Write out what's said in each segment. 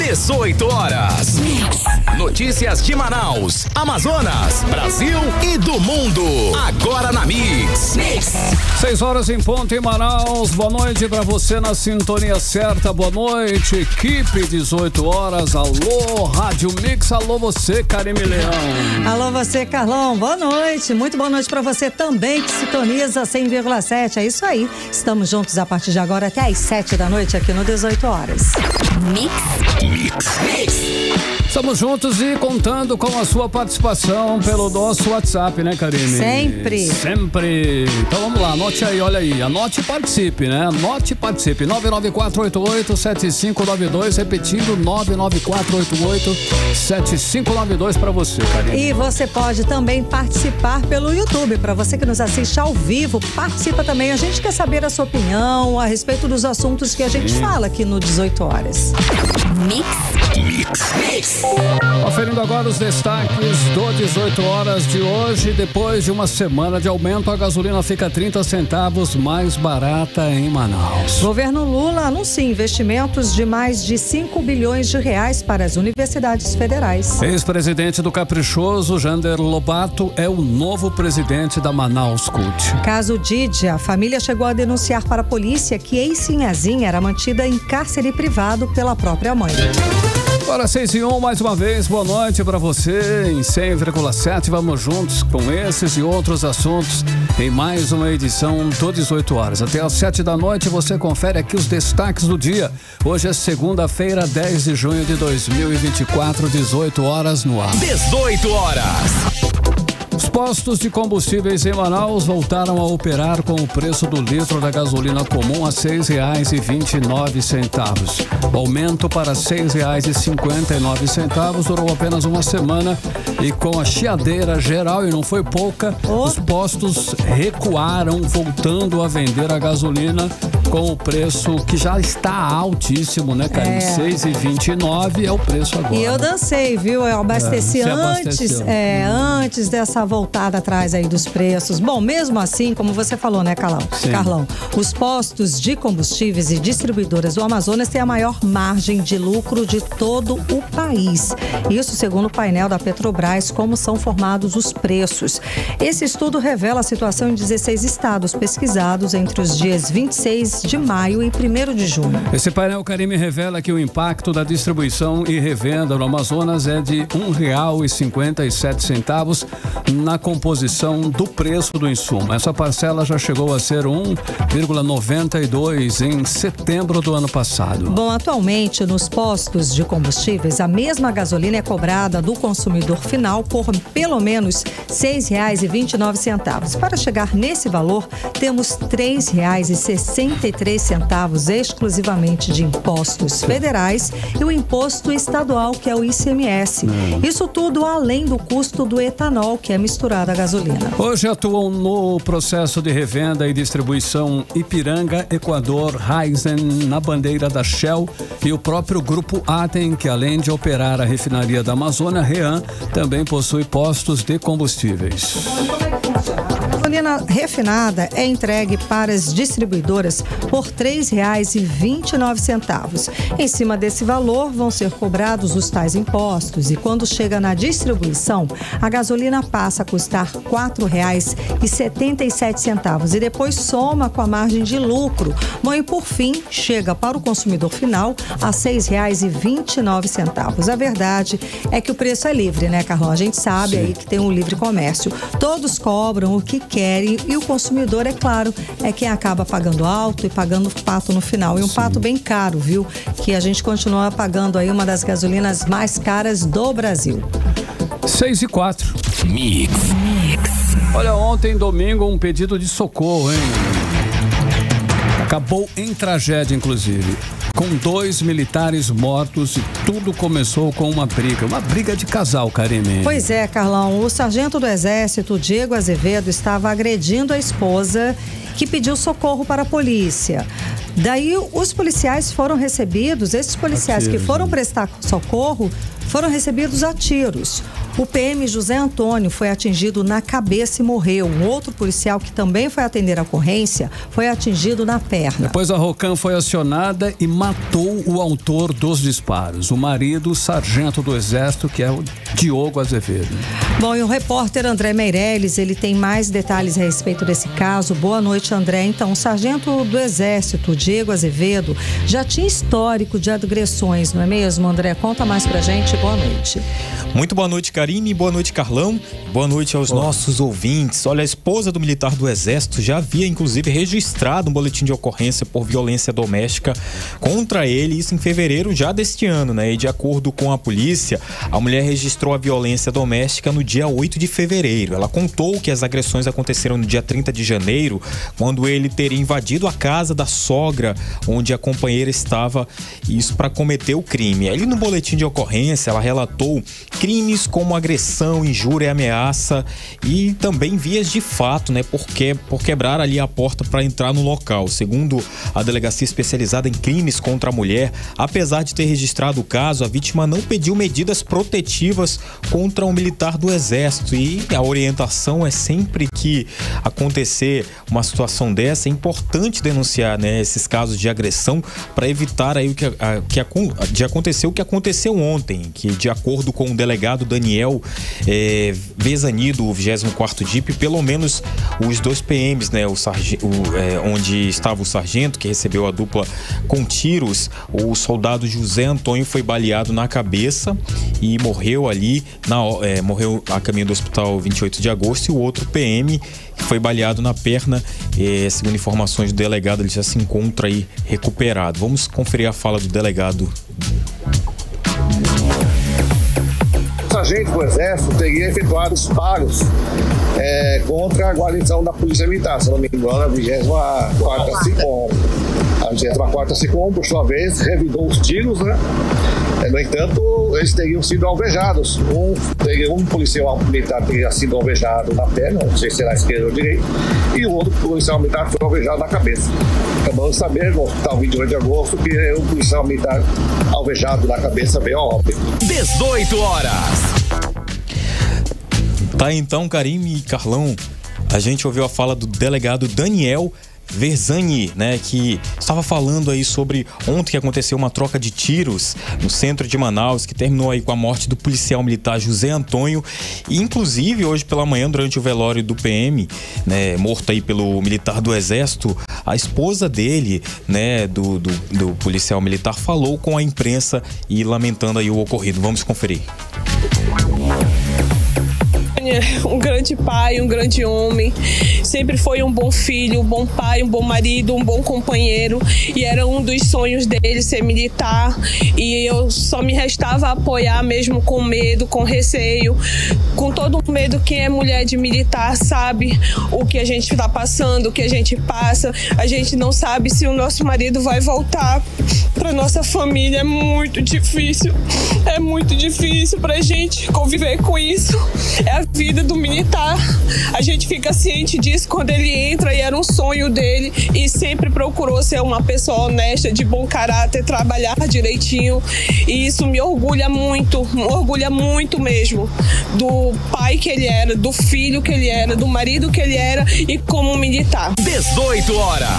18 horas. Notícias de Manaus, Amazonas, Brasil e do mundo. Agora na Mix. 6 horas em ponto em Manaus. Boa noite pra você na sintonia certa. Boa noite, equipe. 18 horas. Alô, Rádio Mix. Alô, você, Karime Leão. Alô, você, Carlão. Boa noite. Muito boa noite pra você também que sintoniza 100,7. É isso aí. Estamos juntos a partir de agora até às 7 da noite aqui no 18 horas. Mix. Estamos juntos e contando com a sua participação pelo nosso WhatsApp, né, Karime? Sempre. Então vamos lá, anote aí, olha aí. Anote e participe, né? Anote e participe. 99488-7592, repetindo, 99488-7592 para você, Karime. E você pode também participar pelo YouTube. Para você que nos assiste ao vivo, participa também. A gente quer saber a sua opinião a respeito dos assuntos que a gente fala aqui no 18 horas. Mix. Conferindo agora os destaques do 18 horas de hoje. Depois de uma semana de aumento, a gasolina fica 30 centavos mais barata em Manaus. Governo Lula anuncia investimentos de mais de 5 bilhões de reais para as universidades federais. Ex-presidente do Caprichoso, Jander Lobato, é o novo presidente da Manaus Cult. Caso Didi, a família chegou a denunciar para a polícia que ex-Sinhazinha era mantida em cárcere privado pela própria mãe. Agora 6:01, mais uma vez, boa noite para você em 100,7. Vamos juntos com esses e outros assuntos em mais uma edição do 18 horas. Até às 7 da noite você confere aqui os destaques do dia. Hoje é segunda-feira, 10 de junho de 2024, 18 horas no ar. 18 horas. Os postos de combustíveis em Manaus voltaram a operar com o preço do litro da gasolina comum a R$ 6,29. O aumento para R$ 6,59 durou apenas uma semana e com a chiadeira geral, e não foi pouca, os postos recuaram, voltando a vender a gasolina com o preço que já está altíssimo, né, cara? R$ 6,29 é o preço agora. E eu dancei, viu? Eu abasteci antes dessa voltada atrás aí dos preços. Bom, mesmo assim, como você falou, né, Carlão? Os postos de combustíveis e distribuidoras do Amazonas têm a maior margem de lucro de todo o país. Isso segundo o painel da Petrobras, como são formados os preços. Esse estudo revela a situação em 16 estados pesquisados entre os dias 26 de maio e 1º de junho. Esse painel, Karime, revela que o impacto da distribuição e revenda no Amazonas é de R$ 1,57 na composição do preço do insumo. Essa parcela já chegou a ser 1,92 em setembro do ano passado. Bom, atualmente nos postos de combustíveis, a mesma gasolina é cobrada do consumidor final por pelo menos R$ 6,29. Para chegar nesse valor, temos R$ 3,63 exclusivamente de impostos federais e o imposto estadual, que é o ICMS. Isso tudo além do custo do etanol, que é misturado à gasolina. Hoje atuam no processo de revenda e distribuição Ipiranga, Equador, Raizen, na bandeira da Shell e o próprio Grupo Atem, que além de operar a refinaria da Amazônia, REAM, também possui postos de combustíveis. A gasolina refinada é entregue para as distribuidoras por R$ 3,29. Em cima desse valor vão ser cobrados os tais impostos e quando chega na distribuição, a gasolina passa a custar R$ 4,77 e depois soma com a margem de lucro. Bom, e por fim, chega para o consumidor final a R$ 6,29. A verdade é que o preço é livre, né, Carlão? A gente sabe aí que tem um livre comércio. Todos cobram o que querem e o consumidor, é claro, é quem acaba pagando alto e pagando pato no final. E um pato bem caro, viu? Que a gente continua pagando aí uma das gasolinas mais caras do Brasil. 6:04. Mix. Olha, ontem, domingo, um pedido de socorro, hein? Acabou em tragédia, inclusive, com 2 militares mortos e tudo começou com uma briga de casal, Karime. Pois é, Carlão, o sargento do Exército, Diego Azevedo, estava agredindo a esposa que pediu socorro para a polícia. Daí os policiais foram recebidos, esses policiais que foram prestar socorro foram recebidos a tiros. O PM José Antônio foi atingido na cabeça e morreu. Um outro policial que também foi atender a ocorrência foi atingido na perna. Depois a Rocan foi acionada e matou o autor dos disparos, o marido, o sargento do Exército, que é o Diogo Azevedo. Bom, e o repórter André Meirelles, ele tem mais detalhes a respeito desse caso. Boa noite, André. Então, o sargento do Exército, Diego Azevedo, já tinha histórico de agressões, não é mesmo, André? Conta mais pra gente. Boa noite. Muito boa noite, Karine. Boa noite, Carlão. Boa noite aos nossos ouvintes. Olha, a esposa do militar do Exército já havia, inclusive, registrado um boletim de ocorrência por violência doméstica contra ele, isso em fevereiro já deste ano, né? E de acordo com a polícia, a mulher registrou a violência doméstica no dia 8 de fevereiro. Ela contou que as agressões aconteceram no dia 30 de janeiro, quando ele teria invadido a casa da sogra, onde a companheira estava, isso para cometer o crime. Ali no boletim de ocorrência, ela relatou crimes como agressão, injúria e ameaça e também vias de fato, né, por quebrar ali a porta para entrar no local. Segundo a delegacia especializada em crimes contra a mulher, apesar de ter registrado o caso, a vítima não pediu medidas protetivas contra um militar do Exército e a orientação é sempre que acontecer uma situação dessa, é importante denunciar, né, esses casos de agressão para evitar aí de acontecer o que aconteceu ontem, que de acordo com o delegado Daniel Vezani, do 24º DIP, pelo menos os 2 PMs, né, onde estava o sargento, que recebeu a dupla com tiros, o soldado José Antônio foi baleado na cabeça e morreu ali, morreu a caminho do hospital 28 de agosto, e o outro PM foi baleado na perna, segundo informações do delegado, ele já se encontra aí recuperado. Vamos conferir a fala do delegado. O sargento do Exército teria efetuado disparos contra a guarnição da Polícia Militar, se não me engano, a 24ª SICOM. A 24ª SICOM, por sua vez, revidou os tiros, né? No entanto, eles teriam sido alvejados. Um policial militar teria sido alvejado na perna, não sei se será esquerda ou direita, e o outro policial militar foi alvejado na cabeça. Acabamos de saber, no hospital 28 de agosto, que o policial militar alvejado na cabeça veio ao óbito. 18 horas. Tá, então, Karine e Carlão, a gente ouviu a fala do delegado Daniel Vezani, né, que estava falando aí sobre ontem que aconteceu uma troca de tiros no centro de Manaus, que terminou aí com a morte do policial militar José Antônio, e inclusive hoje pela manhã, durante o velório do PM, né, morto aí pelo militar do Exército, a esposa dele, né, do policial militar, falou com a imprensa e lamentando aí o ocorrido. Vamos conferir. Um grande pai, um grande homem, sempre foi um bom filho, um bom pai, um bom marido, um bom companheiro, e era um dos sonhos dele ser militar, e eu só me restava apoiar, mesmo com medo, com receio, com todo o medo. Quem é mulher de militar sabe o que a gente está passando, o que a gente passa. A gente não sabe se o nosso marido vai voltar para nossa família. É muito difícil pra gente conviver com isso. É a vida do militar. A gente fica ciente disso quando ele entra, e era um sonho dele, e sempre procurou ser uma pessoa honesta, de bom caráter, trabalhar direitinho, e isso me orgulha muito mesmo, do pai que ele era, do filho que ele era, do marido que ele era, e como militar. 18 horas.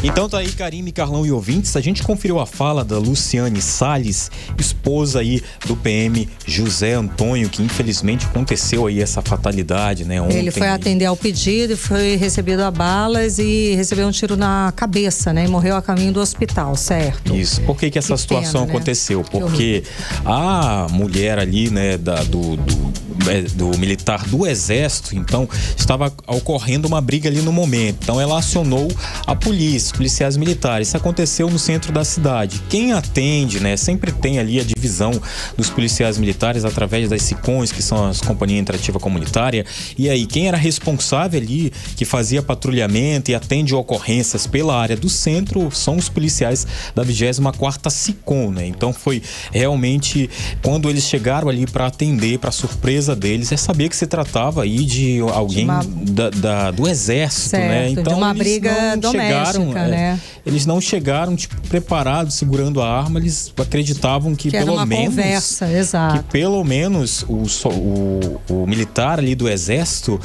Então tá aí, Karine, Carlão e ouvintes, a gente conferiu a fala da Luciane Salles, esposa aí do PM José Antônio, que infelizmente aconteceu aí essa fatalidade, né, ontem. Ele foi atender ao pedido e foi recebido a balas e recebeu um tiro na cabeça, né, e morreu a caminho do hospital, certo? Isso. Por que essa situação aconteceu? Porque a mulher ali, né, do militar do Exército, então estava ocorrendo uma briga ali no momento, então ela acionou a polícia, policiais militares. Isso aconteceu no centro da cidade. Quem atende, né, sempre tem ali a divisão dos policiais militares através das SICOMs, que são as Companhia Interativa Comunitária, e aí quem era responsável ali, que fazia patrulhamento e atende ocorrências pela área do centro, são os policiais da 24ª SICOM, né? Então foi realmente, quando eles chegaram ali para atender, para surpresa deles, é saber que se tratava aí de alguém do Exército, certo, né? Então de uma eles briga não doméstica. chegaram, né? Eles não chegaram preparados, segurando a arma. Eles acreditavam que pelo era uma menos conversa, exato. Que pelo menos o militar ali do exército,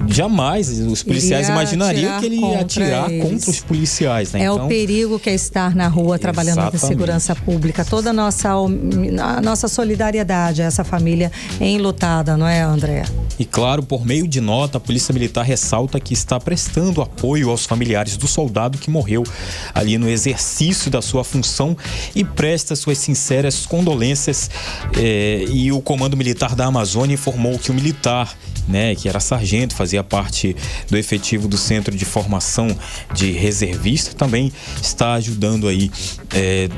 jamais os policiais imaginariam que ele ia atirar contra os policiais, né? Então, o perigo que é estar na rua trabalhando na segurança pública. Toda a nossa solidariedade a essa família enlutada, não é, André? E claro, por meio de nota, a Polícia Militar ressalta que está prestando apoio aos familiares do soldado que morreu ali no exercício da sua função e presta suas sinceras condolências. E o Comando Militar da Amazônia informou que o militar, né, que era sargento, fazia parte do efetivo do Centro de Formação de Reservista, também está ajudando aí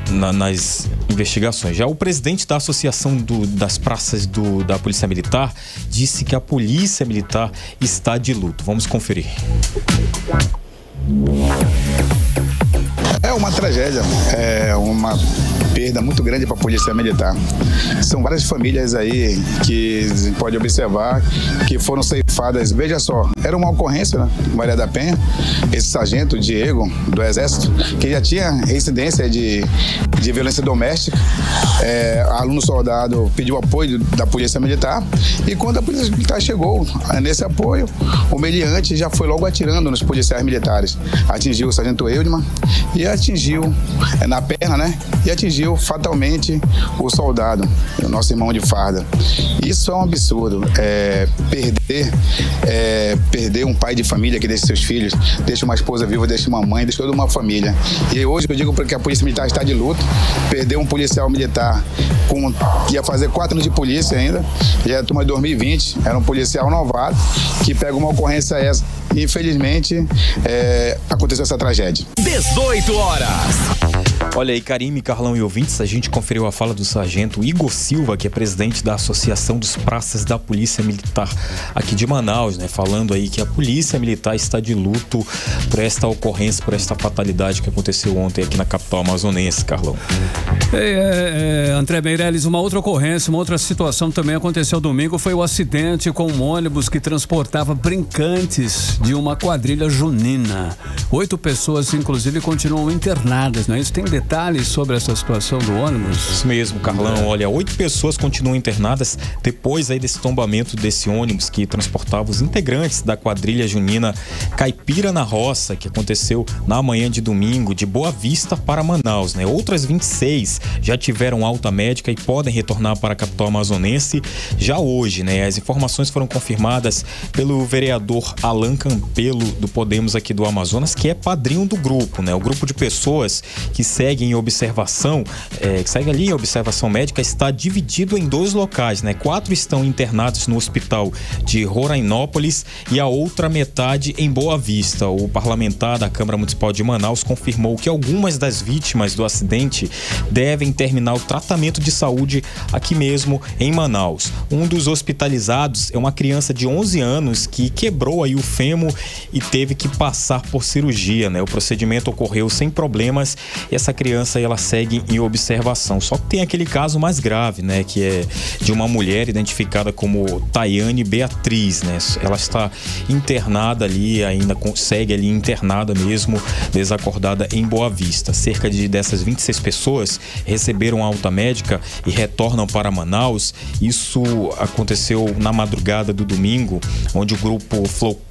nas investigações. Já o presidente da Associação das Praças da Polícia Militar disse que a Polícia Militar está de luto. Vamos conferir. É uma tragédia, é uma perda muito grande para a Polícia Militar. São várias famílias aí que a gente pode observar que foram ceifadas. Veja só, era uma ocorrência, né? Maria da Penha, esse sargento Diego do Exército, que já tinha incidência de violência doméstica. Aluno soldado pediu apoio da Polícia Militar e quando a Polícia Militar chegou nesse apoio, o meliante já foi logo atirando nos policiais militares. Atingiu o sargento Eudman e atingiu na perna, né? E atingiu fatalmente o soldado, o nosso irmão de farda. Isso é um absurdo. Perder um pai de família que deixa seus filhos, deixa uma esposa viva, deixa uma mãe, deixa toda uma família. E hoje eu digo porque a Polícia Militar está de luto. Perder um policial militar que ia fazer 4 anos de polícia ainda, já é turma de 2020, era um policial novato que pega uma ocorrência essa. E infelizmente aconteceu essa tragédia. 18 horas. Olha aí, Karime, Carlão e ouvintes, a gente conferiu a fala do sargento Igor Silva, que é presidente da Associação dos Praças da Polícia Militar aqui de Manaus, né? Falando aí que a Polícia Militar está de luto por esta ocorrência, por esta fatalidade que aconteceu ontem aqui na capital amazonense, Carlão. André Meirelles, uma outra ocorrência, uma outra situação também aconteceu domingo, foi o acidente com um ônibus que transportava brincantes de uma quadrilha junina. 8 pessoas, inclusive, continuam internadas, não é isso? Tem detalhes sobre essa situação do ônibus? Isso mesmo, Carlão. Olha, 8 pessoas continuam internadas depois aí desse tombamento desse ônibus que transportava os integrantes da quadrilha junina Caipira na Roça, que aconteceu na manhã de domingo, de Boa Vista para Manaus, né? Outras 26 já tiveram alta médica e podem retornar para a capital amazonense já hoje, né? As informações foram confirmadas pelo vereador Alan Campelo do Podemos aqui do Amazonas, que é padrinho do grupo, né? O grupo de pessoas que segue em observação, que segue ali em observação médica, está dividido em 2 locais, né? 4 estão internados no hospital de Rorainópolis e a outra metade em Boa Vista. O parlamentar da Câmara Municipal de Manaus confirmou que algumas das vítimas do acidente devem terminar o tratamento de saúde aqui mesmo em Manaus. Um dos hospitalizados é uma criança de 11 anos que quebrou aí o fêmur e teve que passar por cirurgia, né? O procedimento ocorreu sem problemas e essa criança ela segue em observação. Só que tem aquele caso mais grave, né? Que é de uma mulher identificada como Tayane Beatriz, né? Ela está internada ali, ainda segue ali internada mesmo, desacordada em Boa Vista. Cerca dessas 26 pessoas receberam alta médica e retornam para Manaus. Isso aconteceu na madrugada do domingo, onde o grupo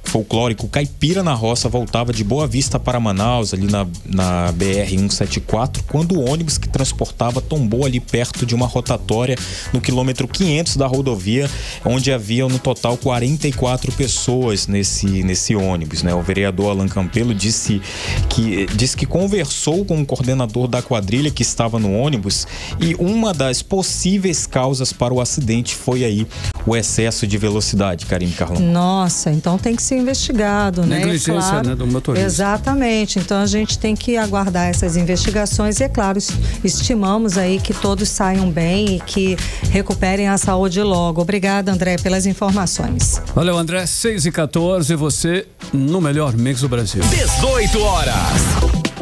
folclórico Caipira na Roça voltava de Boa Vista para Manaus, ali na BR-174, quando o ônibus que transportava tombou ali perto de uma rotatória no quilômetro 500 da rodovia, onde havia no total 44 pessoas nesse ônibus, né? O vereador Alan Campelo disse que conversou com o coordenador da quadrilha que estava no ônibus e uma das possíveis causas para o acidente foi aí o excesso de velocidade, Karime, Carlão. Nossa, então tem que ser investigado, né? Negligência, claro, né, do motorista. Exatamente, então a gente tem que aguardar essas investigações e, é claro, estimamos aí que todos saiam bem e que recuperem a saúde logo. Obrigada, André, pelas informações. Valeu, André. 6h14, você no melhor mix do Brasil. 18 horas.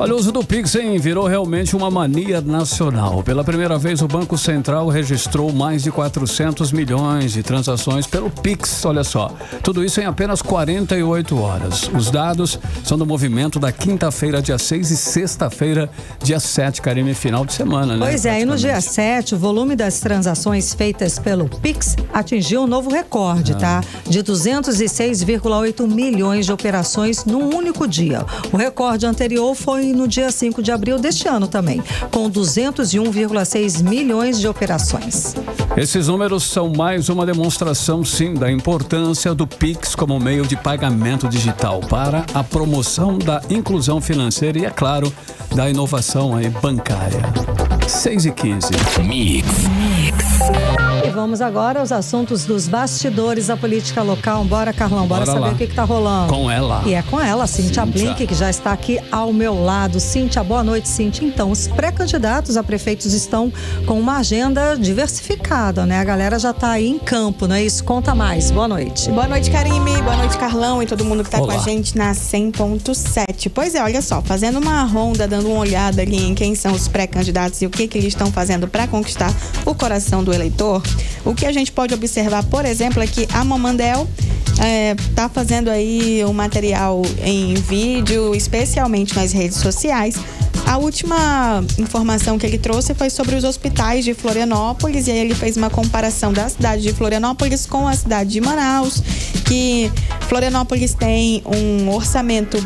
Olha, o uso do Pix, hein, virou realmente uma mania nacional. Pela primeira vez, o Banco Central registrou mais de 400 milhões de transações pelo Pix. Olha só, tudo isso em apenas 48 horas. Os dados são do movimento da quinta-feira, dia 6 e sexta-feira, dia 7, Karime, final de semana, né? Pois é, e no dia 7, o volume das transações feitas pelo Pix atingiu um novo recorde, tá? De 206,8 milhões de operações num único dia. O recorde anterior foi no dia 5 de abril deste ano também, com 201,6 milhões de operações. Esses números são mais uma demonstração, sim, da importância do Pix como meio de pagamento digital para a promoção da inclusão financeira e, é claro, da inovação aí bancária. 6h15. Mix. E vamos agora aos assuntos dos bastidores da política local. Bora, Carlão, bora saber lá o que está rolando. Com ela. E é com ela, Cíntia Blink, que já está aqui ao meu lado. Cíntia, boa noite, Cíntia. Então, os pré-candidatos a prefeitos estão com uma agenda diversificada, né? A galera já está aí em campo, não é isso? Conta mais. Boa noite. Boa noite, Karime. Boa noite, Carlão e todo mundo que está com a gente na 100.7. Pois é, olha só, fazendo uma ronda, dando uma olhada ali em quem são os pré-candidatos e o que eles estão fazendo para conquistar o coração do eleitor. O que a gente pode observar, por exemplo, é que a Mamandel está fazendo aí um material em vídeo, especialmente nas redes sociais. A última informação que ele trouxe foi sobre os hospitais de Florianópolis, e aí ele fez uma comparação da cidade de Florianópolis com a cidade de Manaus, que Florianópolis tem um orçamento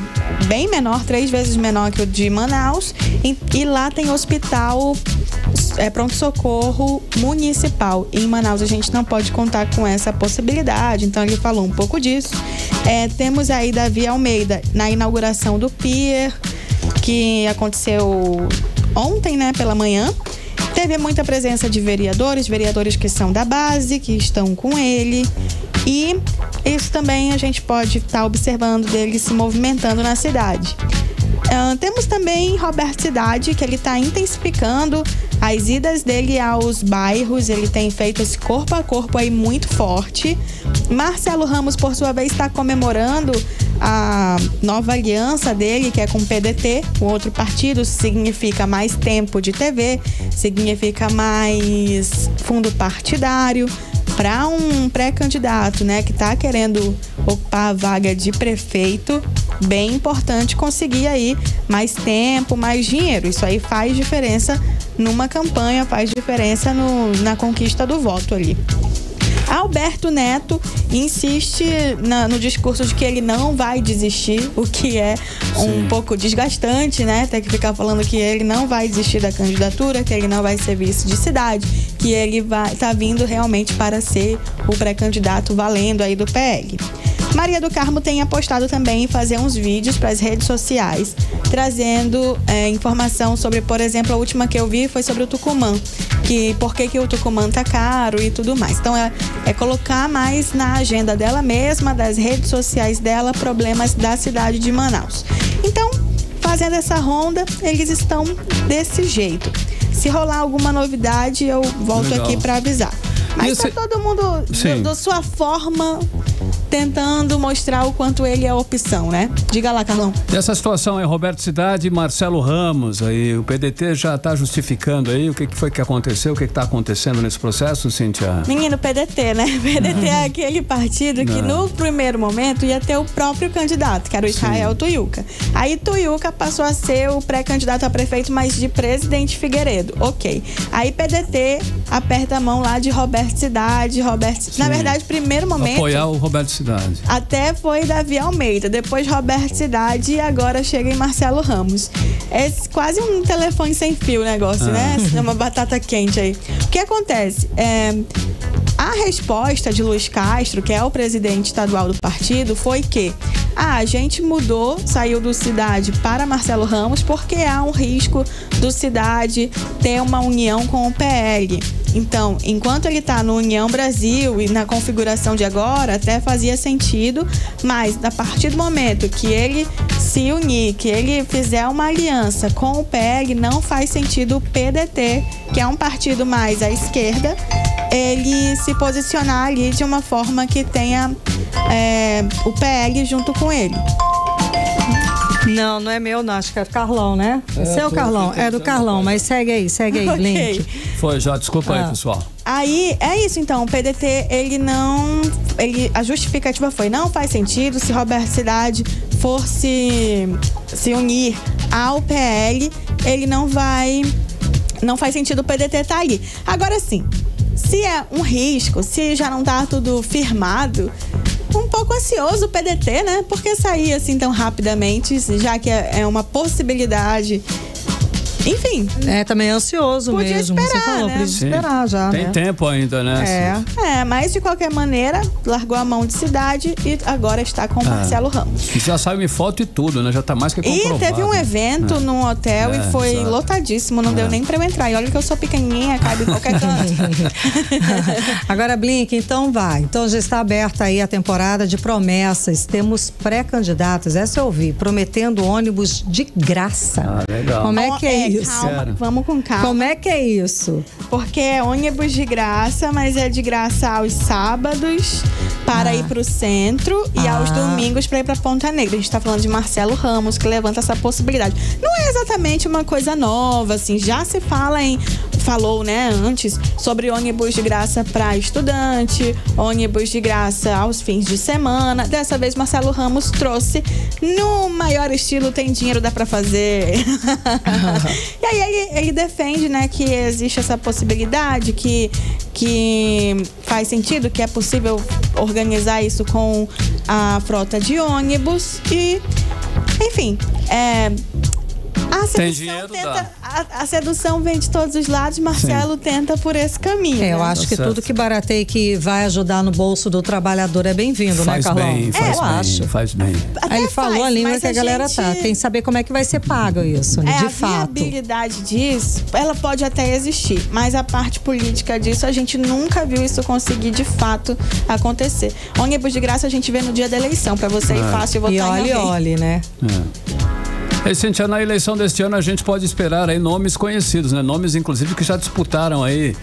bem menor, 3 vezes menor que o de Manaus, e lá tem hospital pronto-socorro municipal. Em Manaus a gente não pode contar com essa possibilidade, então ele falou um pouco disso. Temos aí Davi Almeida na inauguração do Pier, que aconteceu ontem, né, pela manhã. Teve muita presença de vereadores que são da base, que estão com ele. E isso também a gente pode estar observando dele se movimentando na cidade. Temos também Roberto Cidade, que ele está intensificando as idas dele aos bairros. Ele tem feito esse corpo a corpo aí muito forte. Marcelo Ramos, por sua vez, está comemorando a nova aliança dele, que é com o PDT, o outro partido. Significa mais tempo de TV, significa mais fundo partidário. Para um pré-candidato, né, que está querendo ocupar a vaga de prefeito, bem importante conseguir aí mais tempo, mais dinheiro. Isso aí faz diferença numa campanha, faz diferença na conquista do voto ali. Alberto Neto insiste no discurso de que ele não vai desistir, o que é um pouco desgastante, né? Tem que ficar falando que ele não vai desistir da candidatura, que ele não vai ser vice de cidade, que ele tá vindo realmente para ser o pré-candidato valendo aí do PL. Maria do Carmo tem apostado também em fazer uns vídeos para as redes sociais, trazendo informação sobre, por exemplo, a última que eu vi foi sobre o Tucumã, que por que o Tucumã tá caro e tudo mais. Então é colocar mais na agenda dela mesma, das redes sociais dela, problemas da cidade de Manaus. Então, fazendo essa ronda, eles estão desse jeito. Se rolar alguma novidade, eu volto aqui para avisar. Mas tá todo mundo da sua forma tentando mostrar o quanto ele é opção, né? Diga lá, Carlão. Essa situação é Roberto Cidade e Marcelo Ramos. Aí, o PDT já está justificando aí o que foi que aconteceu, o que está acontecendo nesse processo, Cíntia? Menino, PDT, né? PDT é aquele partido que no primeiro momento ia ter o próprio candidato, que era o Israel Tuiuca. Aí Tuiuca passou a ser o pré-candidato a prefeito, mas de Presidente Figueiredo. Ok. Aí PDT aperta a mão lá de Roberto Cidade. Na verdade, primeiro momento... Apoiar o Roberto Cidade. Até foi Davi Almeida, depois Roberto Cidade e agora chega em Marcelo Ramos. É quase um telefone sem fio o negócio, né? É uma batata quente aí. O que acontece? A resposta de Luiz Castro, que é o presidente estadual do partido, foi que a gente mudou, saiu do Cidade para Marcelo Ramos porque há um risco do Cidade ter uma união com o PL. Então, enquanto ele está no União Brasil e na configuração de agora, até fazia sentido, mas a partir do momento que ele se unir, que ele fizer uma aliança com o PL, não faz sentido o PDT, que é um partido mais à esquerda, ele se posicionar ali de uma forma que tenha o PL junto com ele. Não é meu, não. Acho que é do Carlão, né? Seu Carlão. É do Carlão, mas segue aí, Blink. Foi, já. Desculpa aí, pessoal. Aí, é isso então, o PDT, a justificativa foi, não faz sentido se Roberto Cidade for se unir ao PL, ele não faz sentido o PDT estar ali. Agora sim, se é um risco, se já não tá tudo firmado, um pouco ansioso o PDT, né? Por que sair assim tão rapidamente, já que é uma possibilidade? Enfim. Também ansioso podia mesmo. Esperar, você falou, né? podia esperar já, Tem tempo ainda, né? Mas de qualquer maneira, largou a mão de Cidade e agora está com o Marcelo Ramos. E já saiu em foto e tudo, né? Já tá mais que comprovado. E teve um evento num hotel e foi lotadíssimo, não deu nem pra eu entrar. E olha que eu sou pequenininha, cabe em qualquer canto. Agora, Blink, então vai. Então já está aberta aí a temporada de promessas. Temos pré-candidatos, essa eu ouvi, prometendo ônibus de graça. Legal. Como é que é isso? Calma, vamos com calma. Como é que é isso? Porque é ônibus de graça, mas é de graça aos sábados para ir pro centro e aos domingos para ir pra Ponta Negra. A gente tá falando de Marcelo Ramos, que levanta essa possibilidade. Não é exatamente uma coisa nova, assim, já se falou, né, antes, sobre ônibus de graça para estudante, ônibus de graça aos fins de semana. Dessa vez, Marcelo Ramos trouxe no maior estilo, tem dinheiro, dá para fazer. E aí ele defende, né, que existe essa possibilidade, que faz sentido, que é possível organizar isso com a frota de ônibus e, enfim, tem dinheiro, a sedução vem de todos os lados. Marcelo tenta por esse caminho. Eu acho que tudo que barateia que vai ajudar no bolso do trabalhador é bem-vindo, né, Carlão? Faz bem. Aí ele falou a língua que a galera tá. Tem que saber como é que vai ser pago isso, né? De fato. A viabilidade disso, ela pode até existir, mas a parte política disso, a gente nunca viu isso conseguir de fato acontecer. Ônibus de graça a gente vê no dia da eleição, pra você ir fácil votar em alguém. Olhe, né? Cintia, na eleição deste ano a gente pode esperar aí nomes conhecidos, né? Nomes, inclusive, que já disputaram aí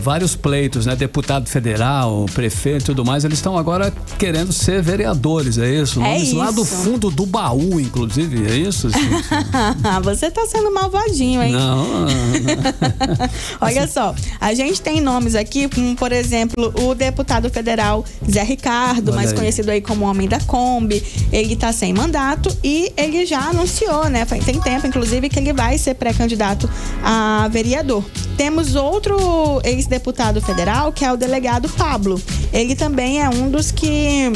vários pleitos, né? Deputado federal, prefeito e tudo mais, eles estão agora querendo ser vereadores, é isso? Nomes lá do fundo do baú, inclusive, é isso? Você tá sendo malvadinho, hein? Não. Olha só, a gente tem nomes aqui, como, por exemplo, o deputado federal Zé Ricardo, mais conhecido aí como Homem da Kombi. Ele tá sem mandato e ele já anunciou, né? Tem tempo, inclusive, que ele vai ser pré-candidato a vereador. Temos outro ex-deputado federal, que é o delegado Pablo. Ele também é um dos que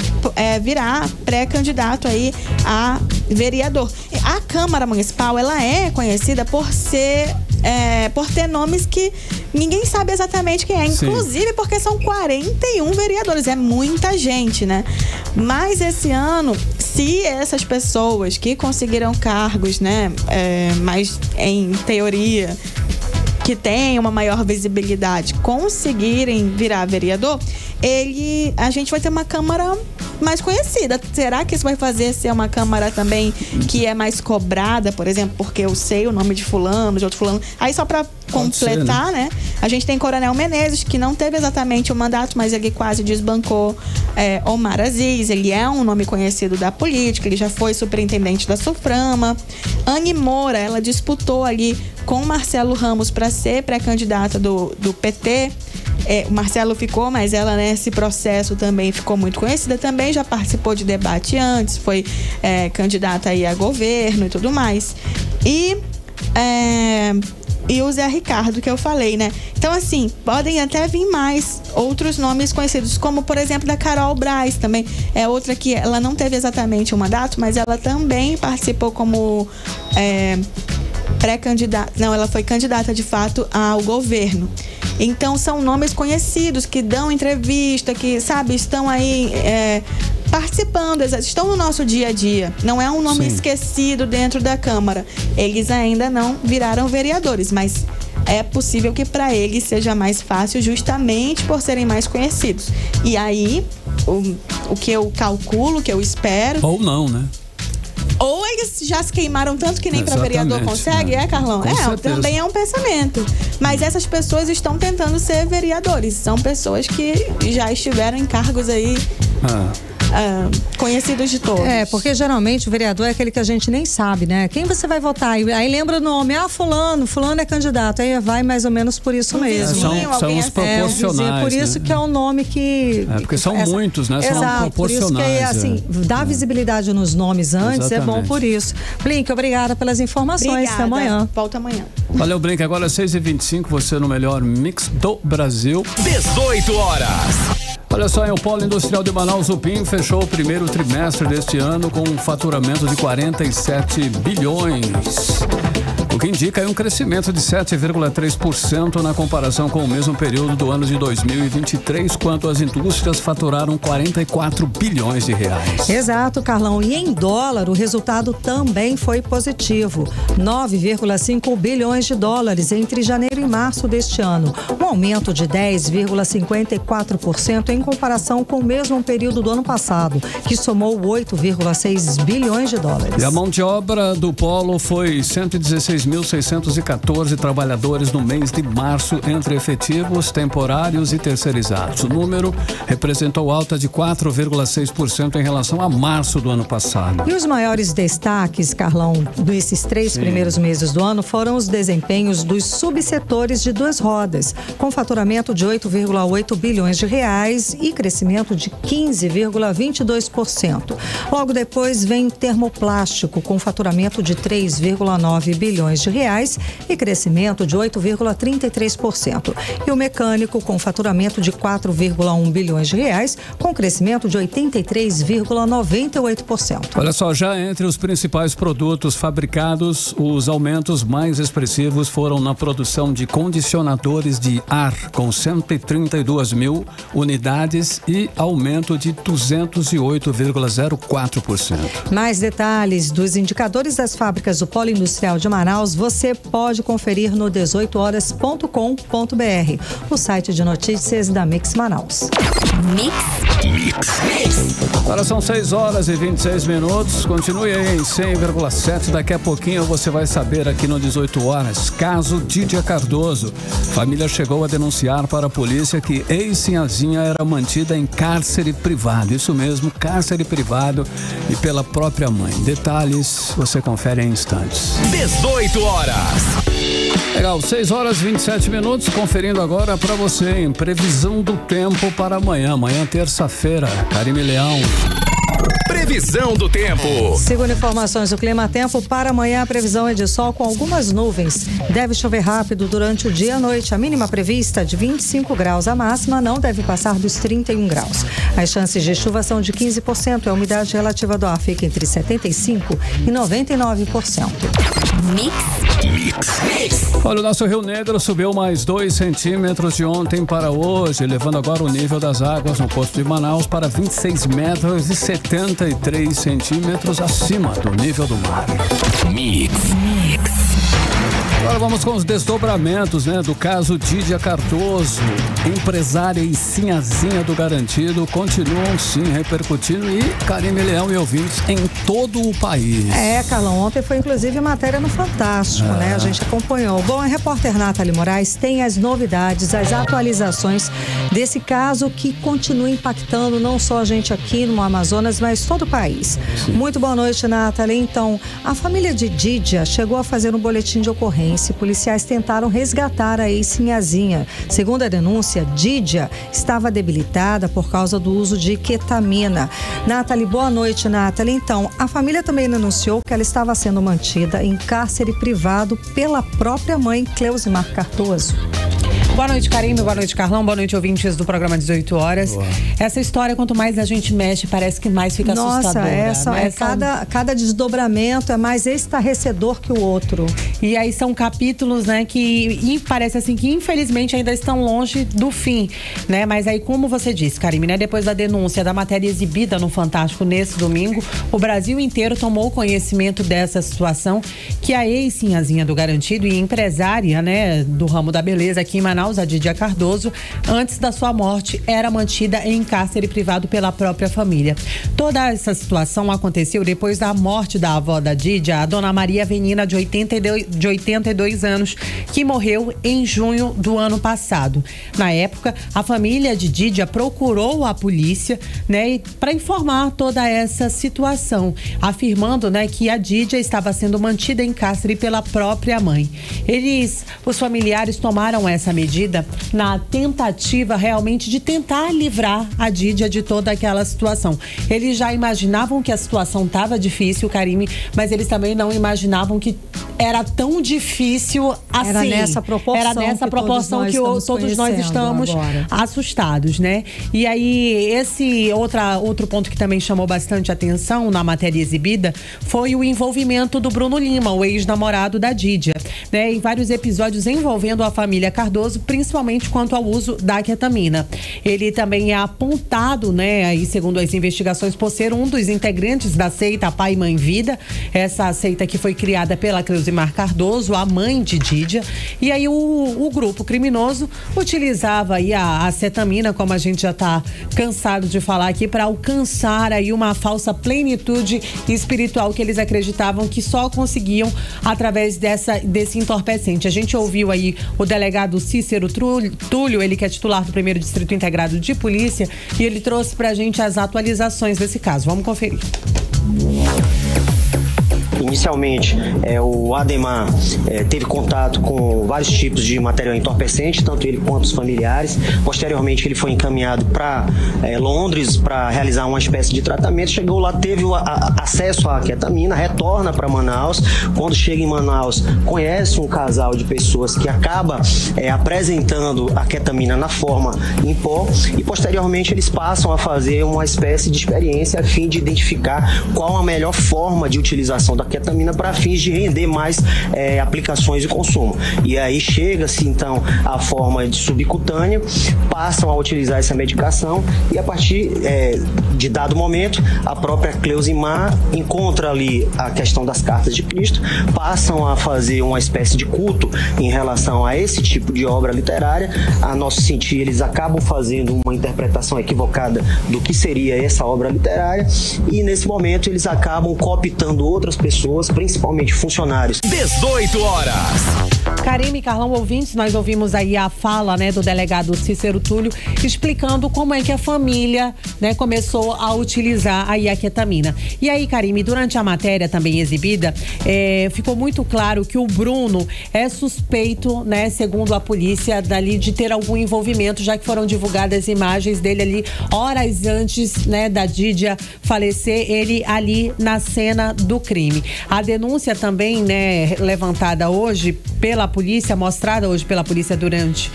virá pré-candidato aí a vereador. A Câmara Municipal, ela é conhecida por ser... por ter nomes que ninguém sabe exatamente quem é, inclusive porque são 41 vereadores, é muita gente, né? Mas esse ano, se essas pessoas que conseguiram cargos, né, mas em teoria que tem uma maior visibilidade, conseguirem virar vereador, a gente vai ter uma Câmara mais conhecida. Será que isso vai fazer ser uma Câmara também que é mais cobrada, por exemplo, porque eu sei o nome de fulano, de outro fulano? Aí só pra completar, ser, né? A gente tem Coronel Menezes, que não teve exatamente o mandato, mas ele quase desbancou Omar Aziz. Ele é um nome conhecido da política, ele já foi superintendente da Suframa. Anne Moura, ela disputou ali com Marcelo Ramos para ser pré-candidata do PT. O Marcelo ficou, mas ela nesse processo também ficou muito conhecida, também já participou de debate antes, foi candidata aí a governo e tudo mais. E o Zé Ricardo, que eu falei, né? Então, assim, podem até vir mais outros nomes conhecidos, como, por exemplo, da Carol Braz, também é outra que ela não teve exatamente um mandato, mas ela também participou como pré-candidata, não, ela foi candidata de fato ao governo. Então são nomes conhecidos que dão entrevista, que, sabe, estão aí participando, estão no nosso dia a dia. Não é um nome esquecido dentro da Câmara. Eles ainda não viraram vereadores, mas é possível que para eles seja mais fácil, justamente por serem mais conhecidos. E aí, o que eu calculo, o que eu espero... Ou não, né? Ou eles já se queimaram tanto que nem para vereador consegue, Carlão? Também é um pensamento. Mas essas pessoas estão tentando ser vereadores. São pessoas que já estiveram em cargos aí conhecidos de todos. Porque geralmente o vereador é aquele que a gente nem sabe, né? Quem você vai votar? Aí lembra o nome, fulano é candidato. Aí vai mais ou menos por isso mesmo. São os proporcionais. Por isso que é um nome que... porque são muitos, né? Exato, são proporcionais. Por isso que, dar visibilidade nos nomes antes. Exatamente. É bom por isso. Blink, obrigada pelas informações. Até amanhã. Volta amanhã. Valeu, Blink. Agora 6h25, você no melhor mix do Brasil. 18 horas. Olha só, o Polo Industrial de Manaus, o PIM, fechou o primeiro trimestre deste ano com um faturamento de 47 bilhões. O que indica um crescimento de 7,3% na comparação com o mesmo período do ano de 2023, quando as indústrias faturaram 44 bilhões de reais. Exato, Carlão. E em dólar, o resultado também foi positivo. 9,5 bilhões de dólares entre janeiro e março deste ano. Um aumento de 10,54% em comparação com o mesmo período do ano passado, que somou 8,6 bilhões de dólares. E a mão de obra do Polo foi 116.614 trabalhadores no mês de março, entre efetivos, temporários e terceirizados. O número representou alta de 4,6% em relação a março do ano passado. E os maiores destaques, Carlão, desses 3 primeiros meses do ano foram os desempenhos dos subsetores de 2 rodas, com faturamento de 8,8 bilhões de reais e crescimento de 15,22%. Logo depois vem o termoplástico, com faturamento de 3,9 bilhões de reais e crescimento de 8,33%. E o mecânico, com faturamento de 4,1 bilhões de reais, com crescimento de 83,98%. Olha só, já entre os principais produtos fabricados, os aumentos mais expressivos foram na produção de condicionadores de ar, com 132 mil unidades e aumento de 208,04%. Mais detalhes dos indicadores das fábricas do Polo Industrial de Manaus você pode conferir no 18horas.com.br, o site de notícias da Mix Manaus. Mix. Agora são 6h26. Continue aí em 100,7. Daqui a pouquinho você vai saber aqui no 18 horas. Caso Dídia Cardoso. Família chegou a denunciar para a polícia que ex-sinhazinha era mantida em cárcere privado. Isso mesmo, cárcere privado e pela própria mãe. Detalhes você confere em instantes. 18 horas. Legal, 6h27. Conferindo agora para você em previsão do tempo para amanhã. Amanhã, terça-feira. Karime Leão. Previsão do tempo. Segundo informações do Clima Tempo, para amanhã a previsão é de sol com algumas nuvens. Deve chover rápido durante o dia e a noite. A mínima prevista de 25 graus. A máxima não deve passar dos 31 graus. As chances de chuva são de 15%. A umidade relativa do ar fica entre 75% e 99%. Mix. Olha, o nosso Rio Negro subiu mais 2 centímetros de ontem para hoje, levando agora o nível das águas no Poço de Manaus para 26 metros e 73 centímetros acima do nível do mar. Mix. Agora vamos com os desdobramentos, do caso Dídia Cardoso. Empresária e sinhazinha do Garantido continuam sim repercutindo e Karime Leão e ouvintes em todo o país. Carlão, ontem foi inclusive matéria no Fantástico, A gente acompanhou. Bom, a repórter Nathalie Moraes tem as novidades, as atualizações desse caso que continua impactando não só a gente aqui no Amazonas, mas todo o país. Sim. Muito boa noite, Nathalie. Então, a família de Dídia chegou a fazer um boletim de ocorrência. Policiais tentaram resgatar a ex-sinhazinha. Segundo a denúncia, Dídia estava debilitada por causa do uso de ketamina. Nathalie, boa noite, Nathalie. Então, a família também denunciou que ela estava sendo mantida em cárcere privado pela própria mãe, Cleusimar Cardoso. Boa noite, Karime. Boa noite, Carlão. Boa noite, ouvintes do programa 18 horas. Boa. Essa história, quanto mais a gente mexe, parece que mais fica assustadora. Cada desdobramento é mais estarrecedor que o outro. E aí são capítulos, que parece assim que infelizmente ainda estão longe do fim, Mas aí, como você disse, Karime, depois da denúncia da matéria exibida no Fantástico nesse domingo, o Brasil inteiro tomou conhecimento dessa situação que a ex-sinhazinha do Garantido e empresária, do ramo da beleza aqui em Manaus, Manaus, a Dídia Cardoso, antes da sua morte, era mantida em cárcere privado pela própria família. Toda essa situação aconteceu depois da morte da avó da Dídia, a dona Maria Avenina, de 82 anos, que morreu em junho do ano passado. Na época, a família de Dídia procurou a polícia, né, para informar toda essa situação, afirmando, né, que a Dídia estava sendo mantida em cárcere pela própria mãe. Os familiares tomaram essa medida na tentativa realmente de tentar livrar a Dídia de toda aquela situação. Eles já imaginavam que a situação estava difícil, Karime, mas eles também não imaginavam que era tão difícil assim. Era nessa proporção que todos nós estamos agora assustados, né? E aí, outro ponto que também chamou bastante atenção na matéria exibida foi o envolvimento do Bruno Lima, o ex-namorado da Dídia, né? Em vários episódios envolvendo a família Cardoso, principalmente quanto ao uso da ketamina. Ele também é apontado, né, aí, segundo as investigações, por ser um dos integrantes da seita Pai Mãe Vida, essa seita que foi criada pela Cleusimar Cardoso, a mãe de Dídia. E aí o grupo criminoso utilizava aí a cetamina, como a gente já está cansado de falar aqui, para alcançar aí uma falsa plenitude espiritual que eles acreditavam que só conseguiam através desse entorpecente. A gente ouviu aí o delegado Cícero Túlio, ele que é titular do 1º Distrito Integrado de Polícia, e ele trouxe pra gente as atualizações desse caso. Vamos conferir. Inicialmente, o Ademar teve contato com vários tipos de material entorpecente, tanto ele quanto os familiares. Posteriormente, ele foi encaminhado para Londres para realizar uma espécie de tratamento. Chegou lá, teve acesso à ketamina, retorna para Manaus. Quando chega em Manaus, conhece um casal de pessoas que acaba apresentando a ketamina na forma em pó, e posteriormente eles passam a fazer uma espécie de experiência a fim de identificar qual a melhor forma de utilização da ketamina para fins de render mais aplicações e consumo. E aí chega-se então à forma de subcutânea, passam a utilizar essa medicação, e a partir de dado momento a própria Cleusimar encontra ali a questão das cartas de Cristo, passam a fazer uma espécie de culto em relação a esse tipo de obra literária. A nosso sentir, eles acabam fazendo uma interpretação equivocada do que seria essa obra literária, e nesse momento eles acabam cooptando outras pessoas, principalmente funcionários. 18 horas. Karime, Carlão, ouvintes, nós ouvimos aí a fala, né, do delegado Cícero Túlio, explicando como é que a família, né, começou a utilizar aí a ketamina. E aí, Karime, durante a matéria também exibida, ficou muito claro que o Bruno é suspeito, né, segundo a polícia, dali de ter algum envolvimento, já que foram divulgadas imagens dele ali horas antes, né, da Dídia falecer, ele ali na cena do crime. A denúncia também, né, levantada hoje pela polícia, mostrada hoje pela polícia durante